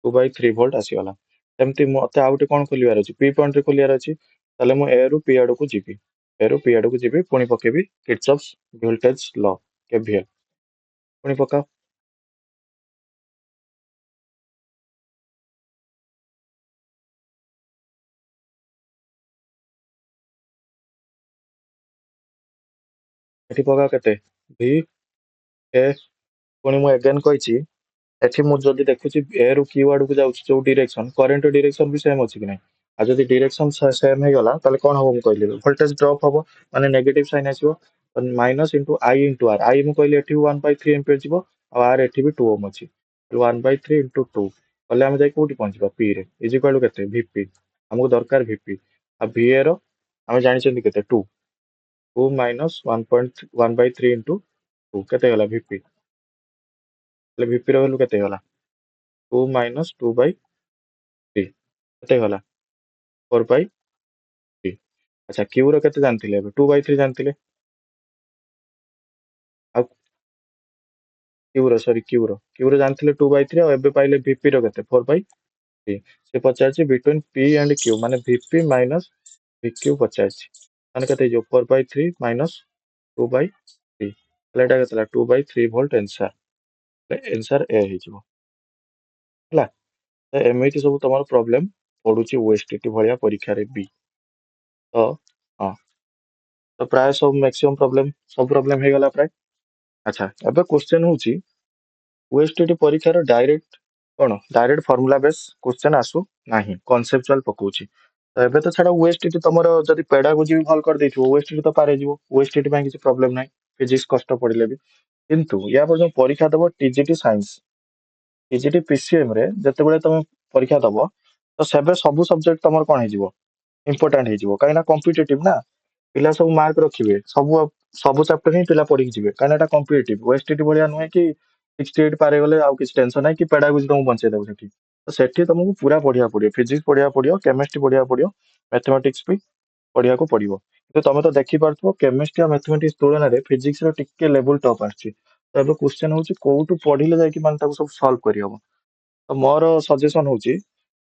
2/3 ଭୋଲ୍ଟ ଆସିଗଲା। ସେମିତି ମତେ ଆଉ ଗୋଟେ କଣ ଖୋଲିବାର ଅଛି ପି ପଏଣ୍ଟ ରେ ଖୋଲିବାର ଅଛି ତାହେଲେ ମୁଁ ଏ ରୁ ପି ଆଡକୁ ଯିବି ଏ ରୁ ପି ଆଡକୁ ଯିବି ପୁଣି ପକେଇବି କିର୍ଚଫ୍ସ ଭୋଲ୍ଟେଜ ଲ କେଭିଏଲ ପୁଣି ପକାଅ। ଏଠି ପକାଅ କେତେ ଭି ଏ ପୁଣି ମୁଁ ଏଗେନ କହିଛି ଏଠି ମୁଁ ଯଦି ଦେଖୁଛି ଏ ରୁ କ୍ୟୁ ଆଡକୁ ଯାଉଛି ଯୋଉ ଡିରେକ୍ସନ, କରେଣ୍ଟ ଡିରେକ୍ସନ ବି ସେମ୍ ଅଛି କି ନାହିଁ? ଆଉ ଯଦି ଡିରେକ୍ସନ ସେମ୍ ହେଇଗଲା ତାହେଲେ କଣ ହବ ମୁଁ କହିଲି, ଭୋଲ୍ଟେଜ ଡ୍ରପ୍ ହବ, ମାନେ ନେଗେଟିଭ ସାଇନ୍ ଆସିବ। Minus into I into R, I ମୁଁ କହିଲି ଏଠି 1/3 ଏମ୍ପିୟର ଯିବ, ଆଉ ଆର୍ ଏଠି ବି 2 ଓମ୍ ଅଛି, 1/3 ଇଣ୍ଟୁ 2 କଲେ ଆମେ ଯାଇ କୋଉଠି ପହଞ୍ଚିବା, ପି ରେ, ଇଜ ଇକ୍ୱାଲ୍ ଟୁ କେତେ, ଭିପି। ଆମକୁ ଦରକାର ଭିପି, ଆଉ ଭିଏ ର ଆମେ ଜାଣିଛନ୍ତି କେତେ, 2, 2 ମାଇନସ୍ 1/3 ଇଣ୍ଟୁ 2 କେତେ ହେଇଗଲା ଭିପି। ହେଲେ ଭିପି ର ଭ୍ୟାଲୁ କେତେ ହେଇଗଲା, 2 ମାଇନସ୍ 2/3 କେତେ ହେଇଗଲା, 4/3। ଆଚ୍ଛା କ୍ୟୁ ର କେତେ ଜାଣିଥିଲେ, ଏବେ 2/3 ଜାଣିଥିଲେ। ଆଉ କ୍ୟୁ ର ଜାଣିଥିଲେ 2/3, ଆଉ ଏବେ ପାଇଲେ ଭିପି ର କେତେ, 4/3। ସେ ପଚାରିଛି ବିଟୁଇନ୍ ପି ଆଣ୍ଡ କ୍ୟୁ, ମାନେ ଭିପି ମାଇନସ୍ ଭିକ୍ୟୁ ପଚାରିଛି, ମାନେ କେତେ ହେଇଯିବ, 4/3 ମାଇନସ୍ 2/3, ହେଲେ ଏଇଟା କେତେ ହେଲା, 2/3 ଭୋଲ୍ଟ ଏନ୍ସାର, ଏନ୍ସାର ଏ ହେଇଯିବ। ହେଲା, ତ ଏମିତି ସବୁ ତମର ପ୍ରୋବ୍ଲେମ ପଡୁଛି ଓଏସଟିଟି ଭଳିଆ ପରୀକ୍ଷାରେ ବି। ତ ହଁ, ତ ପ୍ରାୟ ସବୁ ମ୍ୟାକ୍ସିମମ୍ ପ୍ରୋବ୍ଲେମ, ସବୁ ପ୍ରୋବ୍ଲେମ ହେଇଗଲା ପ୍ରାୟ। ଆଚ୍ଛା ଏବେ କ୍ୱେଶ୍ଚେନ୍ ହଉଛି, ଓଏସଟିଟି ପରୀକ୍ଷାର ଡାଇରେକ୍ଟ କଣ, ଡାଇରେକ୍ଟ ଫର୍ମୁଲା ବେସ୍ କ୍ୱେଶ୍ଚେନ୍ ଆସୁ ନାହିଁ, କନସେପଚୁଆଲ ପକଉଛି। ତ ଏବେ ତ ଛାଡ, ଓଏସଟିଟି ତମର ଯଦି ପେଡାଗୋଜି ବି ଭଲ କରିଦେଇଥିବ, ଓଏସଟିଟି ତ ପାରେଇଯିବ, ଓଏସଟିଟି ପାଇଁ କିଛି ପ୍ରୋବ୍ଲେମ ନାହିଁ, ଫିଜିକ୍ସ କଷ୍ଟ ପଡିଲେ ବି। କିନ୍ତୁ ୟା ପରେ ଯୋଉ ପରୀକ୍ଷା ଦବ ଟିଜିଟି ସାଇନ୍ସ, ଟିଜିଟି ପିସିଏମ ରେ ଯେତେବେଳେ ତମେ ପରୀକ୍ଷା ଦବ, ତ ସେବେ ସବୁ ସବଜେକ୍ଟ ତମର କଣ ହେଇଯିବ, ଇମ୍ପୋର୍ଟାଣ୍ଟ ହେଇଯିବ, କାହିଁକିନା କମ୍ପିଟେଟିଭ ନା, ପିଲା ସବୁ ମାର୍କ ରଖିବେ, ସବୁ ଚାପ୍ଟର ହିଁ ପିଲା ପଢିକି ଯିବେ, କାହିଁକିନା ଏଟା କମ୍ପିଟେଟିଭ। ଓଏସଟିଟି ଭଳିଆ ନୁହେଁ କି 68 ପାରେଇଗଲେ ଆଉ କିଛି ଟେନସନ ନାହିଁ, କି ପେଡାଗୋଜି ତମକୁ ବଞ୍ଚେଇ ଦବ ସେଠି। ତ ସେଠି ତମକୁ ପୁରା ପଢିବାକୁ ପଡିବ, ଫିଜିକ୍ସ ପଢିବାକୁ ପଡିବ, କେମିଷ୍ଟ୍ରି ପଢିବାକୁ ପଡିବ, ମ୍ୟାଥମେଟିକ୍ସ ବି ପଢିବାକୁ ପଡିବ। କିନ୍ତୁ ତମେ ତ ଦେଖିପାରୁଥିବ କେମିଷ୍ଟ୍ରି ଆଉ ମ୍ୟାଥମେଟିକ୍ସ ତୁଳନାରେ ଫିଜିକ୍ସ ର ଟିକେ ଲେବୁଲ ଟପ୍ ଆସିଛି। ତ ଏବେ କ୍ୱେଶ୍ଚେନ୍ ହଉଛି କୋଉଠୁ ପଢିଲେ ଯାଇକି ମାନେ ତାକୁ ସବୁ ସଲ୍ଭ କରିହବ। ତ ମୋର ସଜେସନ ହଉଛି,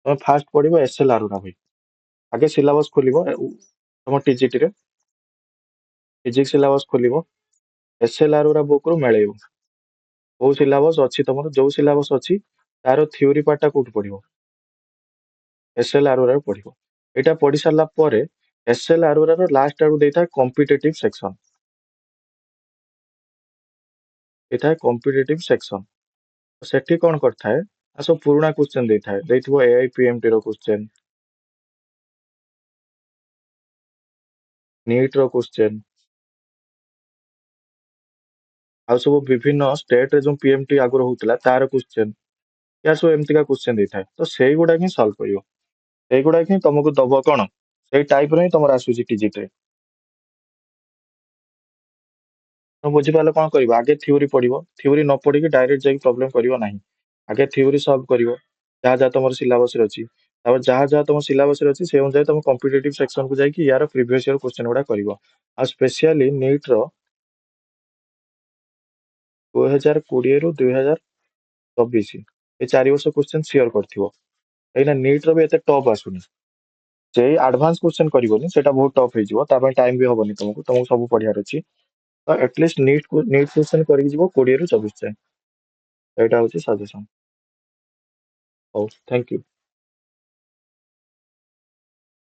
ତମେ ଫାଷ୍ଟ ପଢିବ ଏସଏଲ ଆରୋରା ଭାଇ, ଆଗେ ସିଲାବସ ଖୋଲିବ ତମ ଟିଜିଟି ରେ, ଫିଜିକ୍ସ ସିଲାବସ ଖୋଲିବ, ଏସଏଲ ଆରୋରା ବୁକ୍ ରୁ ମିଳେଇବ କୋଉ ସିଲାବସ ଅଛି ତମର, ଯୋଉ ସିଲାବସ ଅଛି ତାର ଥିଓରି ପାର୍ଟ ଟା କୋଉଠି ପଢିବ, ଏସଏଲ ଆରୋରା ରୁ ପଢିବ। ଏଇଟା ପଢି ସାରିଲା ପରେ ଏସଏଲ ଆରୋରା ର ଲାଷ୍ଟ ଆଡକୁ ଦେଇଥାଏ କମ୍ପିଟେଟିଭ ସେକ୍ସନ, ଏଇଟା କମ୍ପିଟେଟିଭ ସେକ୍ସନ। ସେଠି କଣ କରିଥାଏ ନା, ସବୁ ପୁରୁଣା କ୍ୱେଶ୍ଚେନ୍ ଦେଇଥାଏ, ଦେଇଥିବ ଏଆଇପିଏମଟି ର କ୍ୱେଶ୍ଚେନ୍, ନିଟ୍ ର କ୍ୱେଶ୍ଚେନ୍, ଆଉ ସବୁ ବିଭିନ୍ନ ଷ୍ଟେଟ ରେ ଯୋଉ ପିଏମଟି ଆଗରୁ ହଉଥିଲା ତାର କ୍ୱେଶ୍ଚେନ୍, ୟା ସବୁ ଏମିତିକା କ୍ୱେଶ୍ଚେନ୍ ଦେଇଥାଏ। ତ ସେଇଗୁଡା ହିଁ ସଲ୍ଭ କରିବ, ସେଇଗୁଡା ହିଁ ତମକୁ ଦବ କଣ, ସେଇ ଟାଇପ ର ହିଁ ତମର ଆସୁଛି ଟିଜିଟି ରେ। ତମେ ବୁଝିପାରିଲେ କଣ କରିବ, ଆଗେ ଥିଓରି ପଢିବ, ଥିଓରି ନ ପଢିକି ଡାଇରେକ୍ଟ ଯାଇକି ପ୍ରୋବ୍ଲେମ କରିବ ନାହିଁ, ଆଗେ ଥିଓରି ସଲ୍ଭ କରିବ, ଯାହା ଯାହା ତମର ସିଲାବସ ରେ ଅଛି, ତାପରେ ଯାହା ଯାହା ତମ ସିଲାବସ ରେ ଅଛି ସେ ଅନୁଯାୟୀ ତମ କମ୍ପିଟେଟିଭ ସେକ୍ସନ କୁ ଯାଇକି ୟାର ପ୍ରିଭିୟସ ଇୟର କ୍ୱେଶ୍ଚେନ୍ ଗୁଡା କରିବ। ଆଉ ସ୍ପେସିଆଲି ନିଟ୍ ର 2020 ରୁ 2024 ଏ 4 ବର୍ଷ କ୍ୱେଶ୍ଚେନ୍ ସିଓର କରିଥିବ, କାହିଁକିନା ନିଟ୍ ର ବି ଏତେ ଟପ୍ ଆସୁନି। ସେଇ ଆଡଭାନ୍ସ କ୍ୱେଶ୍ଚେନ୍ କରିବନି, ସେଟା ବହୁତ ଟଫ୍ ହେଇଯିବ, ତା ପାଇଁ ଟାଇମ ବି ହବନି ତମକୁ ସବୁ ପଢିବାର ଅଛି। ତ ଆଟଲିଷ୍ଟ ନିଟ୍ କ୍ୱେଶ୍ଚେନ୍ କରିକି ଯିବ 20 ରୁ 24 ଯାଏଁ, ଏଇଟା ହଉଛି ସଜେସନ। ହଉ, ଥ୍ୟାଙ୍କ ୟୁ।